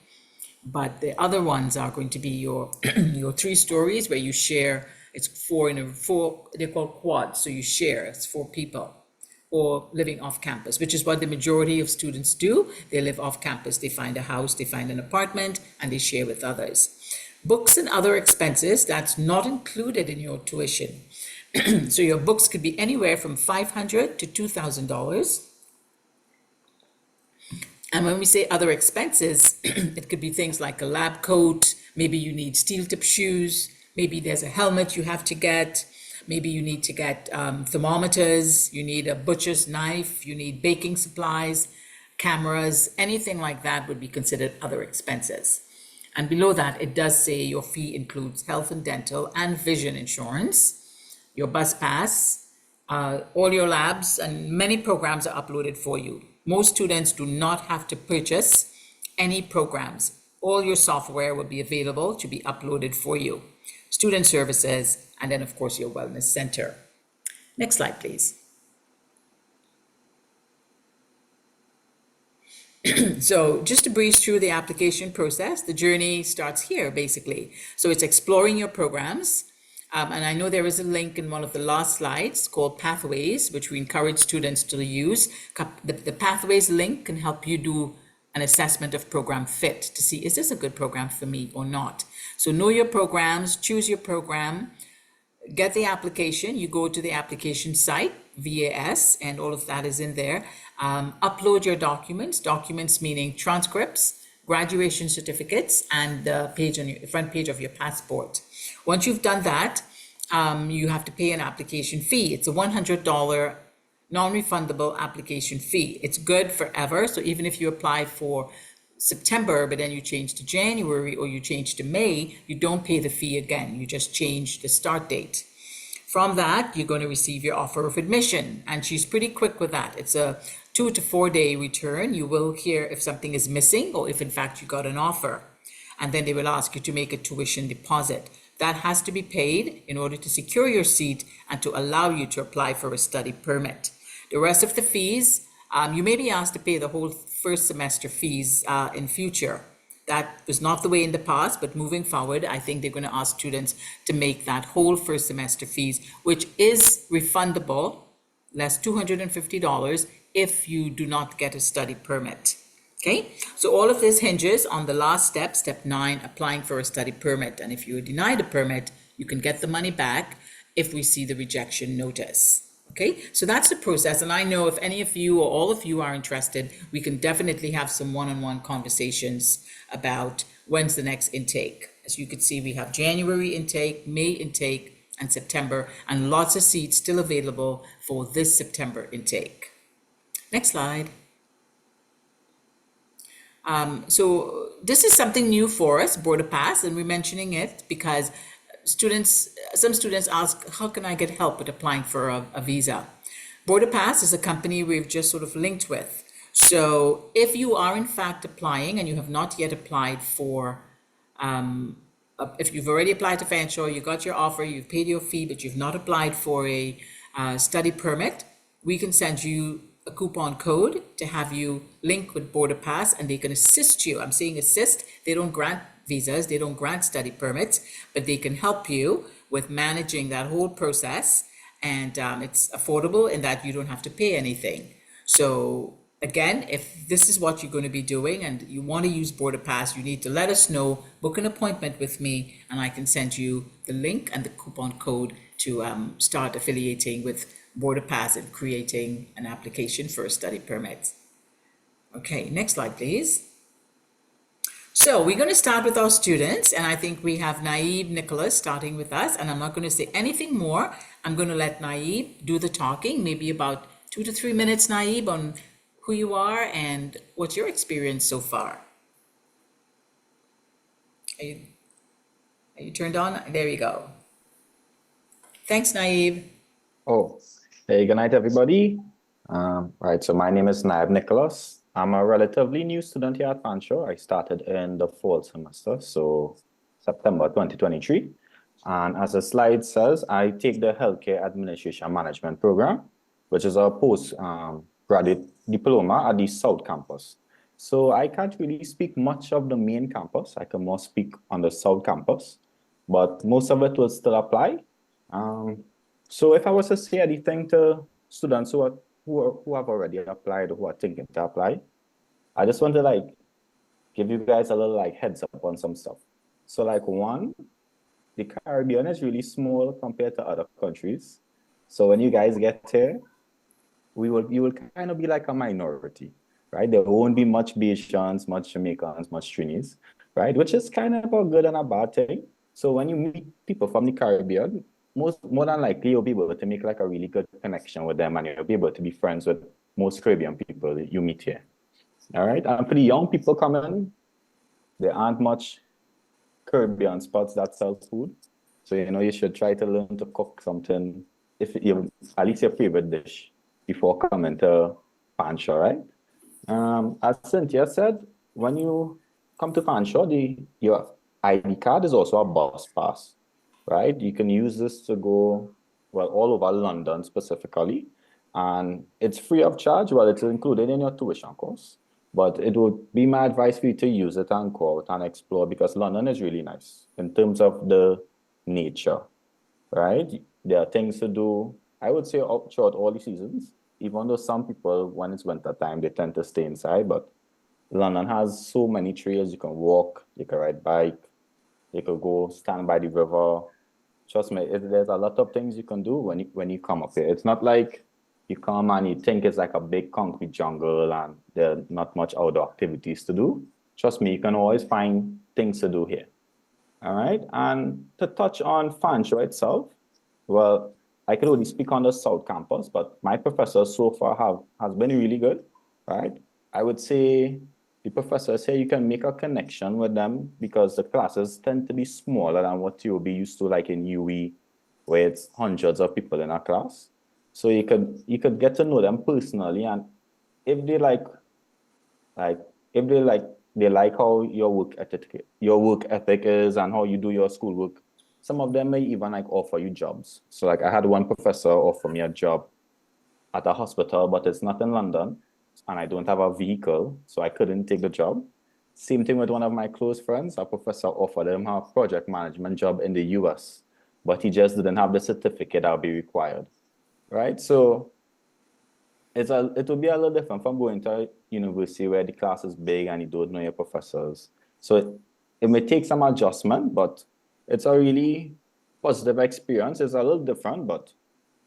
But the other ones are going to be your your 3 stories where you share. It's 4 in a 4. They're called quads. So you share. It's 4 people. Or living off campus, which is what the majority of students do. They live off campus. They find a house, they find an apartment, and they share with others. Books and other expenses, that's not included in your tuition. So your books could be anywhere from $500 to $2,000. And when we say other expenses, it could be things like a lab coat, maybe you need steel tip shoes, maybe there's a helmet you have to get, maybe you need to get thermometers, you need a butcher's knife, you need baking supplies, cameras, anything like that would be considered other expenses. And below that, it does say your fee includes health and dental and vision insurance, your bus pass, all your labs, and many programs are uploaded for you. Most students do not have to purchase any programs. All your software will be available to be uploaded for you. Student services, and then of course your wellness center. Next slide, please. So just to breeze through the application process, the journey starts here basically. So it's exploring your programs. And I know there is a link in one of the last slides called Pathways, which we encourage students to use. The Pathways link can help you do an assessment of program fit to see, is this a good program for me or not? So know your programs, choose your program, get the application. You go to the application site, VAS, and all of that is in there. Upload your documents meaning transcripts, graduation certificates, and the page on your front page of your passport. Once you've done that, you have to pay an application fee. It's a $100 non-refundable application fee. It's good forever. So even if you apply for September, but then you change to January or you change to May, you don't pay the fee again. You just change the start date. From that, you're going to receive your offer of admission. And she's pretty quick with that. It's a 2 to 4 day return. You will hear if something is missing or if in fact you got an offer. And then they will ask you to make a tuition deposit. That has to be paid in order to secure your seat and to allow you to apply for a study permit. The rest of the fees, you may be asked to pay the whole first semester fees in future. That was not the way in the past, but moving forward, I think they're going to ask students to make that whole first semester fees, which is refundable, less $250 if you do not get a study permit. Okay, so all of this hinges on the last step, step 9, applying for a study permit. And if you are denied a permit, you can get the money back if we see the rejection notice. Okay, so that's the process. And I know if any of you or all of you are interested, we can definitely have some one-on-one conversations about when's the next intake. As you can see, we have January intake, May intake, and September, and lots of seats still available for this September intake. Next slide. So this is something new for us, Border Pass, and we're mentioning it because some students ask, how can I get help with applying for a visa? Border Pass is a company we've just sort of linked with. So if you are in fact applying and you have not yet applied for, if you've already applied to Fanshawe, you got your offer, you've paid your fee, but you've not applied for a study permit, we can send you a coupon code to have you link with Border Pass and they can assist you. I'm saying assist, they don't grant visas, they don't grant study permits, but they can help you with managing that whole process. And it's affordable in that you don't have to pay anything. So again, if this is what you're going to be doing and you want to use Border Pass, you need to let us know, book an appointment with me, and I can send you the link and the coupon code to start affiliating with Border Pass and creating an application for a study permit. Okay, next slide, please. So we're going to start with our students, and I think we have Naib Nicholas starting with us, and I'm not going to say anything more. I'm going to let Naib do the talking, maybe about 2 to 3 minutes, Naib, on who you are and what's your experience so far. Are you turned on? There you go. Thanks, Naib. Oh, hey, good night, everybody. Right, so my name is Naib Nicholas. I'm a relatively new student here at Fanshawe. I started in the fall semester, so September 2023. And as the slide says, I take the Healthcare Administration Management Program, which is a post-graduate diploma at the South Campus. So I can't really speak much of the main campus. I can more speak on the South Campus, but most of it will still apply. So if I was to say anything to students who have already applied or who are thinking to apply, I just want to give you guys a little heads up on some stuff. So like one, the Caribbean is really small compared to other countries. So when you guys get here, you will kind of be like a minority, right? There won't be much Bayesians, much Jamaicans, much Trinis, right? Which is kind of a good and a bad thing. So when you meet people from the Caribbean, more than likely you'll be able to make like a really good connection with them, and you'll be able to be friends with most Caribbean people you meet here. All right. And for the young people coming, there aren't much Caribbean spots that sell food. So, you should try to learn to cook something, if you at least your favorite dish, before coming to Fanshawe, right? As Cynthia said, when you come to Fanshawe, your ID card is also a bus pass, right? You can use this to go, well, all over London specifically, and it's free of charge. Well, it's included in your tuition cost, but it would be my advice for you to use it and go out and explore, because London is really nice in terms of the nature, right? There are things to do, I would say, up throughout all the seasons, even though some people, when it's winter time, they tend to stay inside. But London has so many trails. You can walk, you can ride bike, you could go stand by the river. Trust me, there's a lot of things you can do when you come up here. It's not like you come and you think it's like a big concrete jungle and there are not much outdoor activities to do. Trust me, you can always find things to do here. All right. And to touch on Fanshawe itself, well, I can only speak on the South Campus, but my professors so far has been really good, right? I would say the professors here, you can make a connection with them because the classes tend to be smaller than what you'll be used to, like in UE, where it's hundreds of people in a class. So you could get to know them personally, and if they like if they like how your work ethic is and how you do your schoolwork, some of them may even like offer you jobs. So like I had one professor offer me a job at a hospital, but it's not in London, and I don't have a vehicle, so I couldn't take the job. Same thing with one of my close friends. A professor offered him a project management job in the US, but he just didn't have the certificate that would be required, right? So it will be a little different from going to a university where the class is big and you don't know your professors. So it may take some adjustment, but it's a really positive experience. It's a little different, but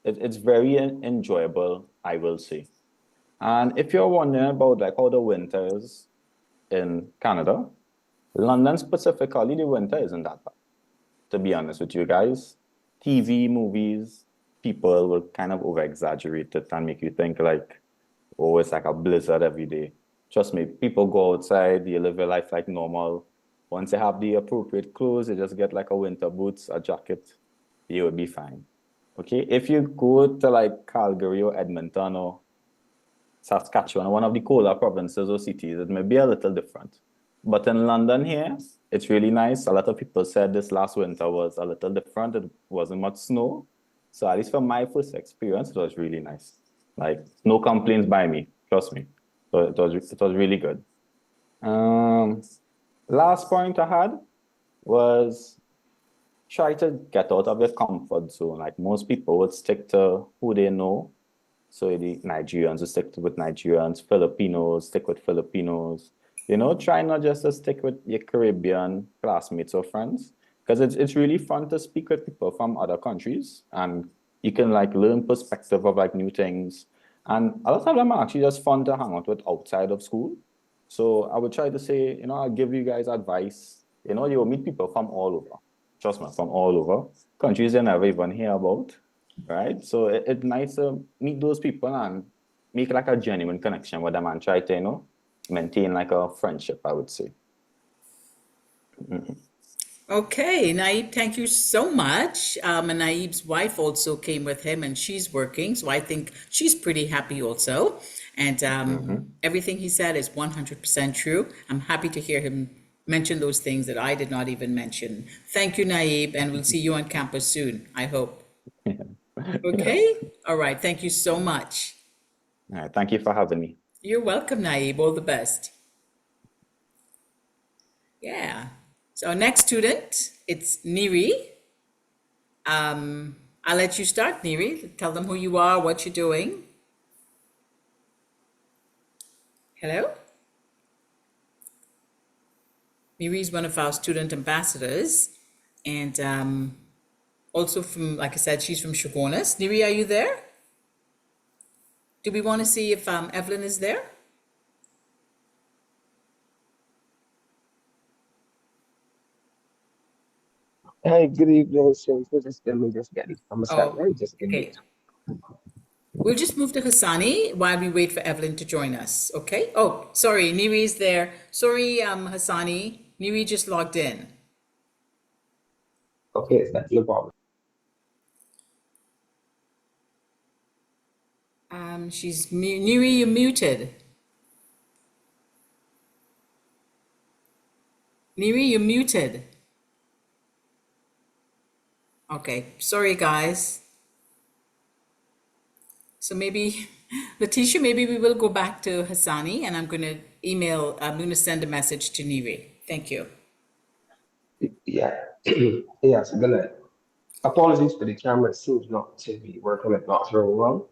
it's very enjoyable, I will say. And if you're wondering about like how the winter is in Canada, London specifically, the winter isn't that bad, to be honest with you guys. TV, movies, people will kind of over exaggerate it and make you think like, oh, it's like a blizzard every day. Trust me, people go outside, they live their life like normal. Once they have the appropriate clothes, they just get like a winter boots, a jacket, you will be fine. Okay, if you go to like Calgary or Edmonton or Saskatchewan, one of the colder provinces or cities, it may be a little different. But in London here, it's really nice. A lot of people said this last winter was a little different. It wasn't much snow. So at least from my first experience, it was really nice. Like no complaints by me, trust me. So it was really good. Um, Last point I had was try to get out of your comfort zone. Like most people would stick to who they know. So the Nigerians will stick with Nigerians, Filipinos stick with Filipinos. Try not just to stick with your Caribbean classmates or friends, because it's really fun to speak with people from other countries, and you can like learn perspective of like new things. And a lot of them are actually just fun to hang out with outside of school. So I would try to say, I'll give you guys advice. You'll meet people from all over. Trust me, from all over. Countries you never even hear about, right? So it's nice to meet those people and make like a genuine connection with them and try to, maintain like a friendship, I would say. Okay, Naib, thank you so much. And Naib's wife also came with him and she's working, so I think she's pretty happy also. And Mhm. everything he said is 100% true. I'm happy to hear him mention those things that I did not even mention. Thank you, Naib, and we'll see you on campus soon, I hope. Yes. Okay? All right, thank you so much. All right. Thank you for having me. You're welcome, Naib. All the best. Yeah. So next student, it's Neri. I'll let you start, Neri. Tell them who you are, what you're doing. Hello? Neri is one of our student ambassadors, and also from, like I said, she's from Shogunas. Neri, are you there? Do we want to see if Evelyn is there? Hey, good evening, Cynthia. Just let me just get it. I'm sorry, Oh, right? Just give me. okay. We'll just move to Hassani while we wait for Evelyn to join us, okay? Oh, sorry, Neri is there. Sorry, Hassani. Neri just logged in. Okay, it's not no problem. Neri, you're muted. Neri, you're muted. Okay, sorry, guys. So maybe, Letitia, maybe we will go back to Hassani, and I'm going to send a message to Neri. Thank you. Yeah. Yes, good night. Apologies for the camera. It seems not to be working. It's not very well.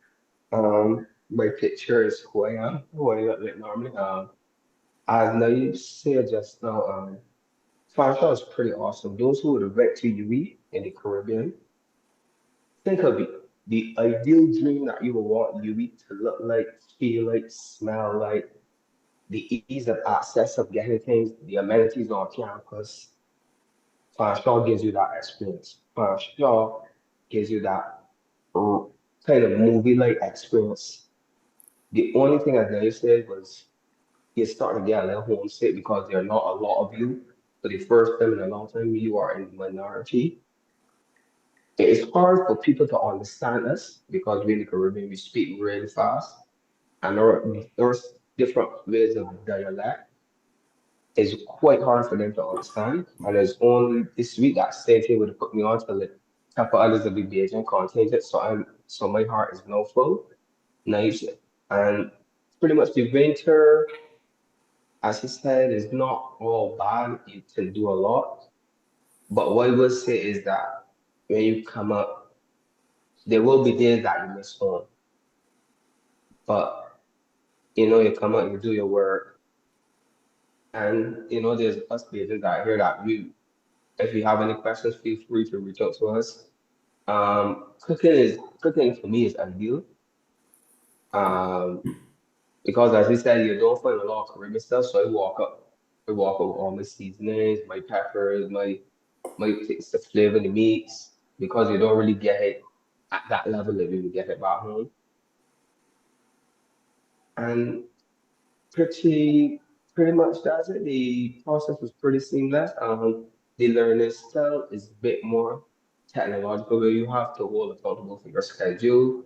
My picture is who I look like normally. As Naive said just now, Fanshawe is pretty awesome. Those who would went to UWE in the Caribbean, think of it. The ideal dream that you would want UWE to look like, feel like, smell like, the ease of access of getting things, the amenities on campus. Fanshawe gives you that experience. Fanshawe gives you that uh, kind of movie-like experience. The only thing I dare say was you start to get a little homesick because there are not a lot of you. For the first time in a long time, you are in the minority. It is hard for people to understand us because we're in the Caribbean, we speak really fast. And there's different ways of dialect. It's quite hard for them to understand. And it's only this week that Cynthia would put me on to like couple others to be Beijing contingent. So my heart is no full, nice. And pretty much the winter, as he said, is not all bad. You can do a lot. But what I will say is that when you come up, there will be days that you miss home. But you come up, you do your work, and there's us Beijing that here that we if you have any questions, feel free to reach out to us. Cooking for me is ideal. Um, because as you said, you don't find a lot of Caribbean stuff. So I walk up with all my seasonings, my peppers, my taste the flavor, the meats, because you don't really get it at that level if you get it back home. And pretty pretty much that's it. The process was pretty seamless. The learning style is a bit more technological where you have to hold accountable for your schedule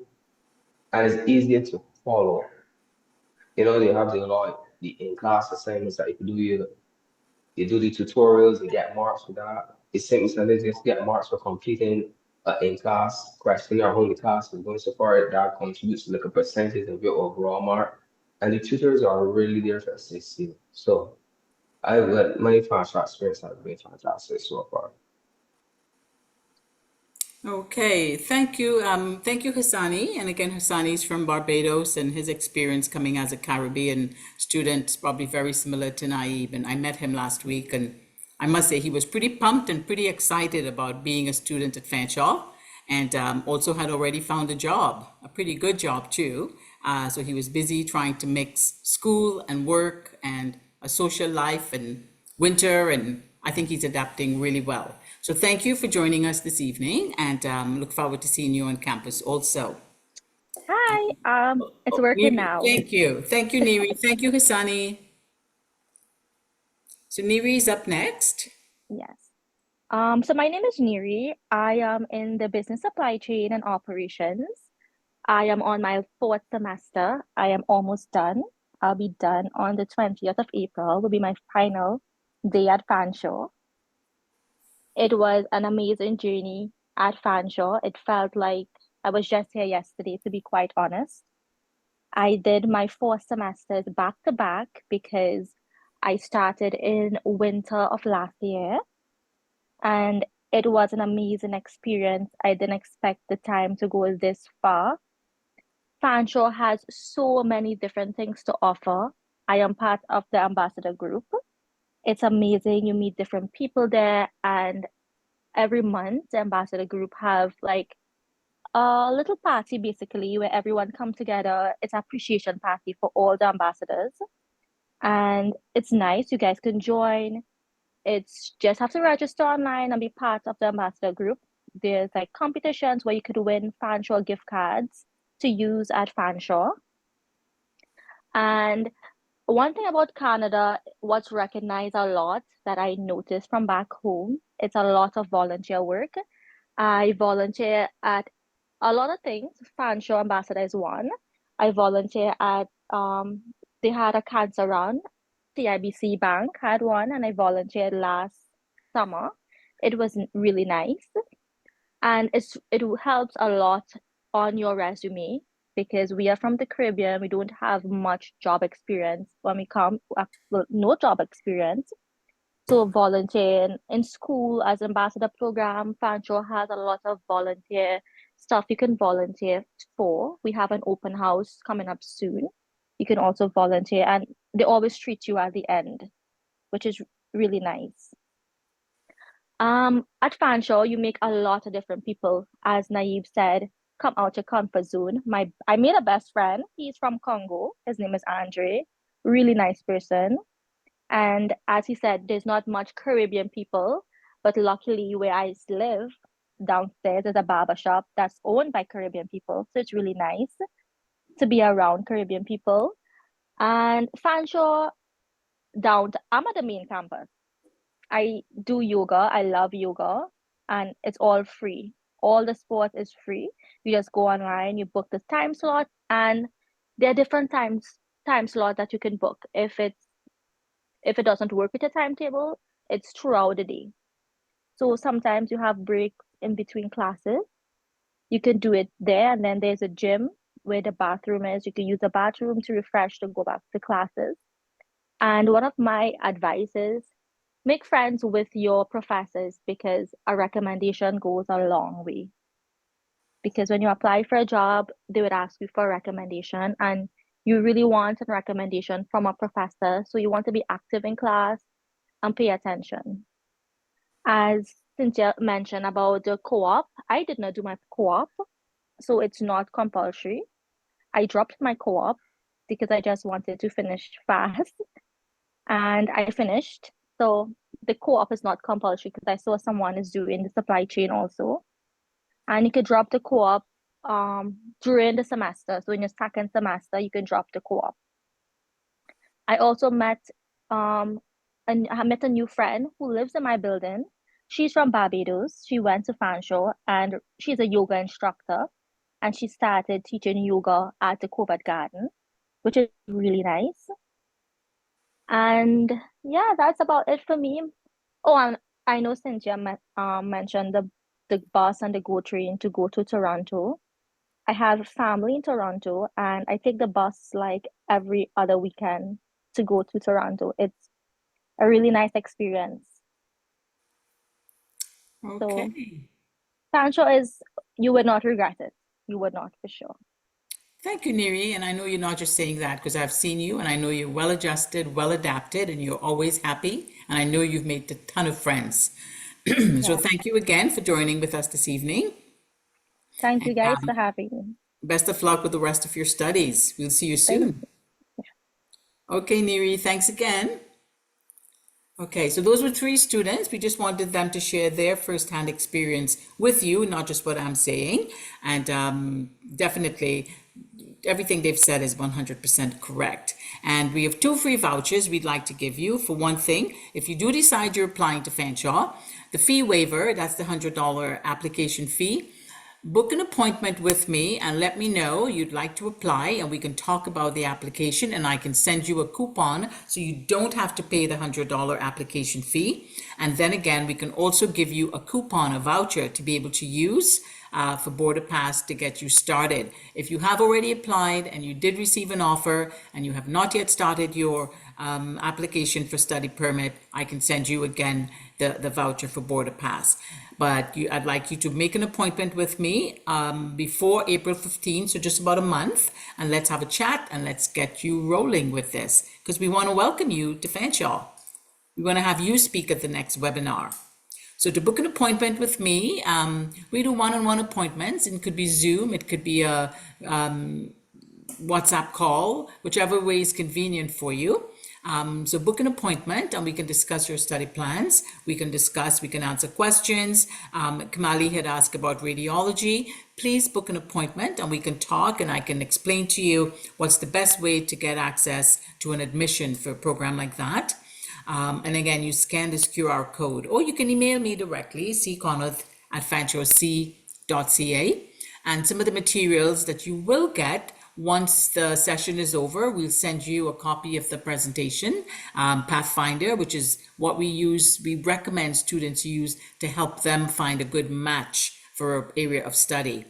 and it's easier to follow. They have the in-class assignments that you can do. You do the tutorials, you get marks for that. The same standards, just get marks for completing in-class question or only class and going so far that contributes to like a percentage of your overall mark. And the tutors are really there to assist you. So I would my Fanshawe experience has been fantastic so far. Okay, thank you. Thank you, Hassani. And again, Hassani is from Barbados, and his experience coming as a Caribbean student is probably very similar to Naib. And I met him last week, and I must say he was pretty pumped and pretty excited about being a student at Fanshawe, and also had already found a job, a pretty good job too. So he was busy trying to mix school and work and a social life and winter, and I think he's adapting really well. So thank you for joining us this evening, and look forward to seeing you on campus also. Hi, it's Oh, working Neri, now. thank you, Neri, thank you, Hassani. So Neri is up next. Yes. So my name is Neri. I am in the business supply chain and operations. I am on my fourth semester. I am almost done. I'll be done on the 20th of April, will be my final day at Fanshawe. It was an amazing journey at Fanshawe. It felt like I was just here yesterday, to be quite honest. I did my four semesters back to back because I started in winter of last year, and it was an amazing experience. I didn't expect the time to go this far. Fanshawe has so many different things to offer. I am part of the ambassador group. It's amazing. You meet different people there, and every month the ambassador group have like a little party basically where everyone come together. It's an appreciation party for all the ambassadors, and it's nice. You guys can join. It's just have to register online and be part of the ambassador group. There's like competitions where you could win Fanshawe gift cards to use at Fanshawe. And one thing about Canada, what's recognized a lot that I noticed from back home, it's a lot of volunteer work. I volunteer at a lot of things. Fanshawe Ambassador is one. I volunteer at they had a cancer run. CIBC Bank had one, and I volunteered last summer. It was really nice, and it helps a lot on your resume because we are from the Caribbean. We don't have much job experience when we come, well, no job experience. So volunteering in school as ambassador program, Fanshawe has a lot of volunteer stuff you can volunteer for. We have an open house coming up soon. You can also volunteer, and they always treat you at the end, which is really nice. At Fanshawe, you make a lot of different people. As Naive said, come out your comfort zone. I made a best friend. He's from Congo. His name is Andre. Really nice person. And as he said, there's not much Caribbean people, but luckily where I live, downstairs is a barber shop that's owned by Caribbean people. So it's really nice to be around Caribbean people. And Fanshawe I'm at the main campus. I do yoga. I love yoga, and it's all free. All the sport is free. You just go online, you book the time slot, and there are different time slot that you can book. If it doesn't work with your timetable, it's throughout the day. So sometimes you have breaks in between classes. You can do it there, and then there's a gym where the bathroom is. You can use the bathroom to refresh to go back to classes. And one of my advice is make friends with your professors because a recommendation goes a long way. Because when you apply for a job, they would ask you for a recommendation, and you really want a recommendation from a professor. So you want to be active in class and pay attention. As Cynthia mentioned about the co-op, I did not do my co-op, so it's not compulsory. I dropped my co-op because I just wanted to finish fast, and I finished. So the co-op is not compulsory because I saw someone is doing the supply chain also. And you could drop the co-op during the semester. So in your second semester, you can drop the co-op. I also met and I met a new friend who lives in my building. She's from Barbados. She went to Fanshawe and she's a yoga instructor. And she started teaching yoga at the Covert Garden, which is really nice. And yeah, that's about it for me. Oh, and I know Cynthia mentioned the bus and the GO train to go to Toronto. I have family in Toronto, and I take the bus like every other weekend to go to Toronto. It's a really nice experience. Okay. Fanshawe you would not regret it. You would not, for sure. Thank you, Neri. And I know you're not just saying that because I've seen you and I know you're well adjusted, well adapted, and you're always happy. And I know you've made a ton of friends. So thank you again for joining with us this evening. Thank you guys for having me. Best of luck with the rest of your studies. We'll see you Thank soon. Okay, Neri, thanks again. Okay, so those were 3 students. We just wanted them to share their firsthand experience with you, not just what I'm saying. And definitely everything they've said is 100% correct. And we have 2 free vouchers we'd like to give you. For one thing, if you do decide you're applying to Fanshawe, the fee waiver, that's the $100 application fee. Book an appointment with me and let me know you'd like to apply, and we can talk about the application, and I can send you a coupon so you don't have to pay the $100 application fee. And then again, we can also give you a coupon, a voucher to be able to use for Border Pass to get you started. If you have already applied and you did receive an offer and you have not yet started your application for study permit, I can send you again the voucher for Border Pass. But I'd like you to make an appointment with me before April 15th, so just about a month, and let's have a chat and let's get you rolling with this because we want to welcome you to Fanshawe. we want to have you speak at the next webinar. So to book an appointment with me, we do one-on-one appointments. It could be Zoom, it could be a WhatsApp call, whichever way is convenient for you. So book an appointment and we can discuss your study plans. We can answer questions. Kamali had asked about radiology. Please book an appointment and we can talk and I can explain to you what's the best way to get access to an admission for a program like that. And again, you scan this QR code or you can email me directly, ckonnerth@fanshawec.ca. And some of the materials that you will get once the session is over, we'll send you a copy of the presentation, Pathfinder, which is what we recommend students use to help them find a good match for an area of study.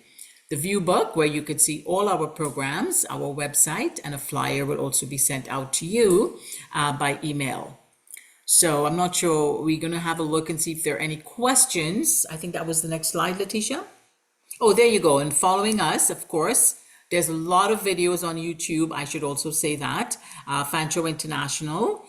The view book, where you could see all our programs, our website, and a flyer will also be sent out to you by email. So I'm not sure, we're going to have a look and see if there are any questions. I think that was the next slide, Letitia. Oh, there you go. And following us, of course, there's a lot of videos on YouTube. I should also say that. Fanshawe International,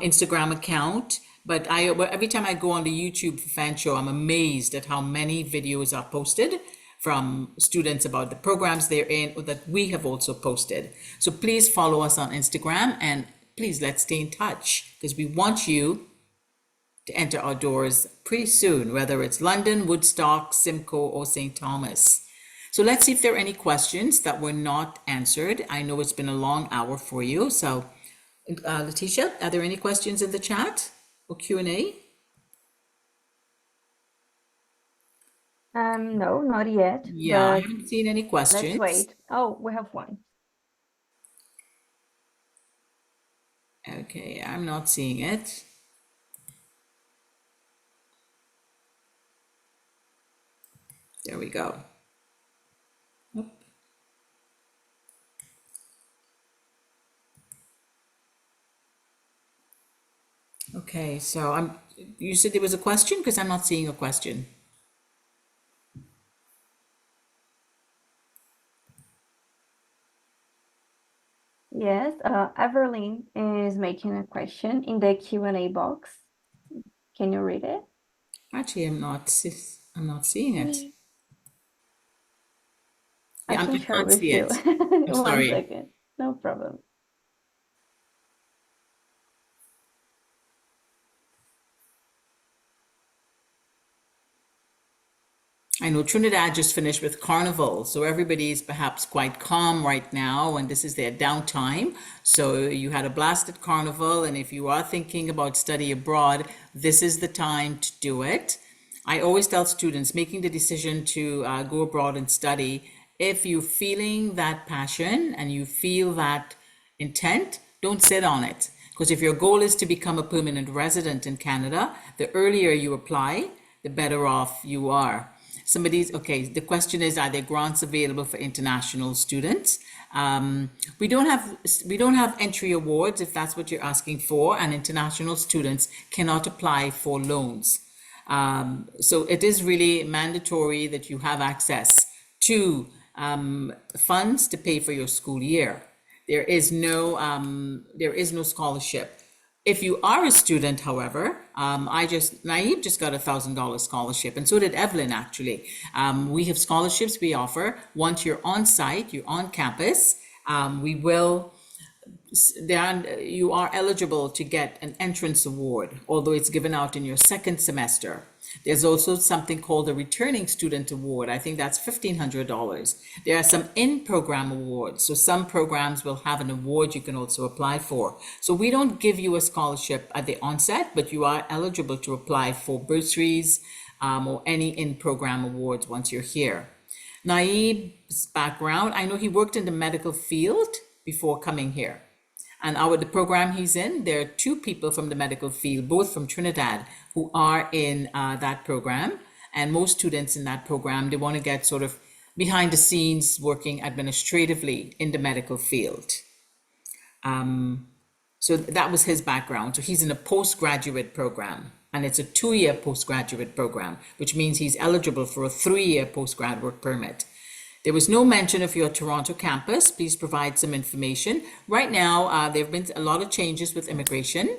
Instagram account. But every time I go on the YouTube for Fanshawe, I'm amazed at how many videos are posted from students about the programs they're in or that we have also posted. So please follow us on Instagram and please let's stay in touch because we want you to enter our doors pretty soon, whether it's London, Woodstock, Simcoe, or St. Thomas. So let's see if there are any questions that were not answered. I know it's been a long hour for you. So Letitia, are there any questions in the chat or Q&A? No, not yet. Yeah, I but haven't seen any questions. let's wait. Oh, we have one. Okay, I'm not seeing it. There we go. Oop. Okay, so you said there was a question because I'm not seeing a question. Yes, Everlyn is making a question in the Q&A box. Can you read it? Actually, I'm not seeing it. I Yeah, can I share can't with see you. it. I'm One sorry. second. No problem. I know Trinidad just finished with Carnival, so everybody is perhaps quite calm right now, and this is their downtime. So you had a blast at Carnival, and if you are thinking about study abroad, this is the time to do it. I always tell students making the decision to go abroad and study, if you're feeling that passion and you feel that intent, don't sit on it. Because if your goal is to become a permanent resident in Canada, the earlier you apply, the better off you are. Okay, the question is, are there grants available for international students? We don't have entry awards, if that's what you're asking for, and international students cannot apply for loans. So it is really mandatory that you have access to funds to pay for your school year. There is no scholarship. If you are a student, however, Naib just got $1,000 scholarship, and so did Evelyn, actually. We have scholarships we offer. Once you're on site, you're on campus, you are eligible to get an entrance award, although it's given out in your second semester. There's also something called a returning student award. I think that's $1,500. There are some in-program awards. So some programs will have an award you can also apply for. So we don't give you a scholarship at the onset, but you are eligible to apply for bursaries or any in-program awards once you're here. Naib's background, I know he worked in the medical field before coming here. And the program he's in, there are 2 people from the medical field, both from Trinidad, who are in that program. And most students in that program, they want to get sort of behind the scenes working administratively in the medical field. So that was his background. So he's in a postgraduate program, and it's a 2-year postgraduate program, which means he's eligible for a 3-year postgrad work permit. There was no mention of your Toronto campus. Please provide some information. Right now, there have been a lot of changes with immigration.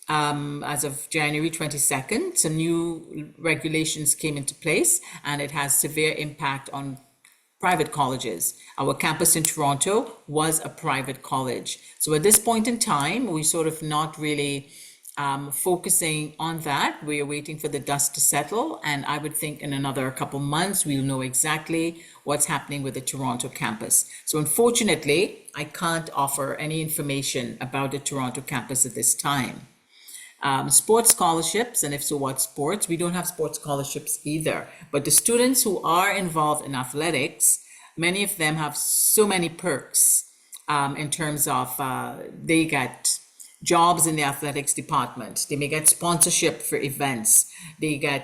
as of January 22nd. Some new regulations came into place, and it has severe impact on private colleges. Our campus in Toronto was a private college. So at this point in time, we sort of not really focusing on that. We are waiting for the dust to settle. And I would think in another couple months, we'll know exactly what's happening with the Toronto campus. So unfortunately, I can't offer any information about the Toronto campus at this time. Sports scholarships, and if so, what sports? We don't have sports scholarships either. But the students who are involved in athletics, many of them have so many perks in terms of they get jobs in the athletics department. They may get sponsorship for events. They get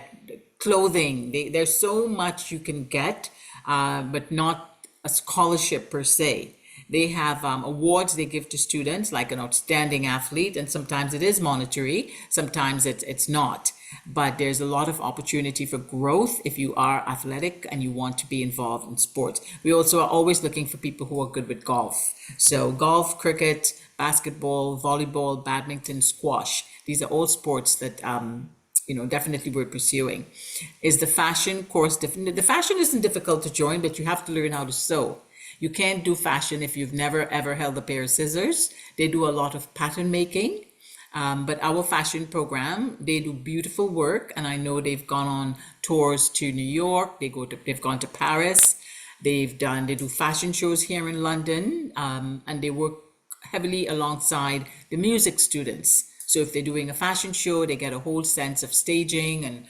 clothing. There's so much you can get, but not a scholarship per se. They have awards they give to students, like an outstanding athlete, and sometimes it is monetary, sometimes it's not. But there's a lot of opportunity for growth if you are athletic and you want to be involved in sports. We also are always looking for people who are good with golf. So golf, cricket, basketball, volleyball, badminton, squash. These are all sports that definitely we're pursuing. Is the fashion course different? The fashion isn't difficult to join, but you have to learn how to sew. You can't do fashion if you've never ever held a pair of scissors. They do a lot of pattern making, but our fashion program, they do beautiful work, and I know they've gone on tours to New York. They've gone to Paris. They do fashion shows here in London, and they work heavily alongside the music students. So if they're doing a fashion show, they get a whole sense of staging and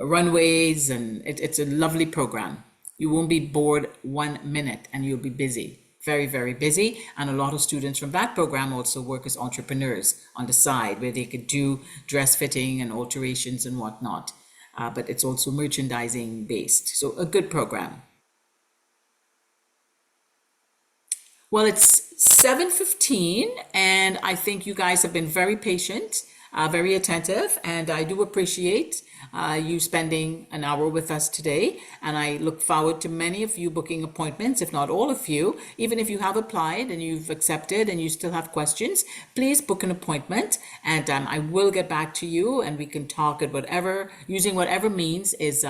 runways, and it's a lovely program. You won't be bored 1 minute, and you'll be busy, very, very busy. And a lot of students from that program also work as entrepreneurs on the side, where they could do dress fitting and alterations and whatnot. But it's also merchandising based. So a good program. Well, it's 7:15, and I think you guys have been very patient, very attentive, and I do appreciate you spending an hour with us today. And I look forward to many of you booking appointments, if not all of you. Even if you have applied and you've accepted and you still have questions, please book an appointment, and I will get back to you, and we can talk at using whatever means is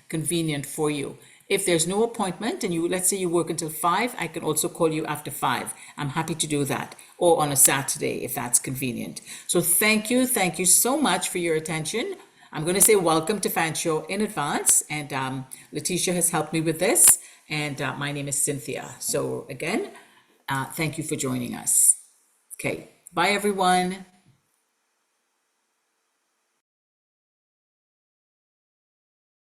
convenient for you. If there's no appointment and let's say you work until 5, I can also call you after 5. I'm happy to do that, or on a Saturday if that's convenient. So thank you so much for your attention. I'm going to say welcome to Fanshawe in advance, and Letitia has helped me with this, and my name is Cynthia. So again, thank you for joining us. Okay, bye everyone.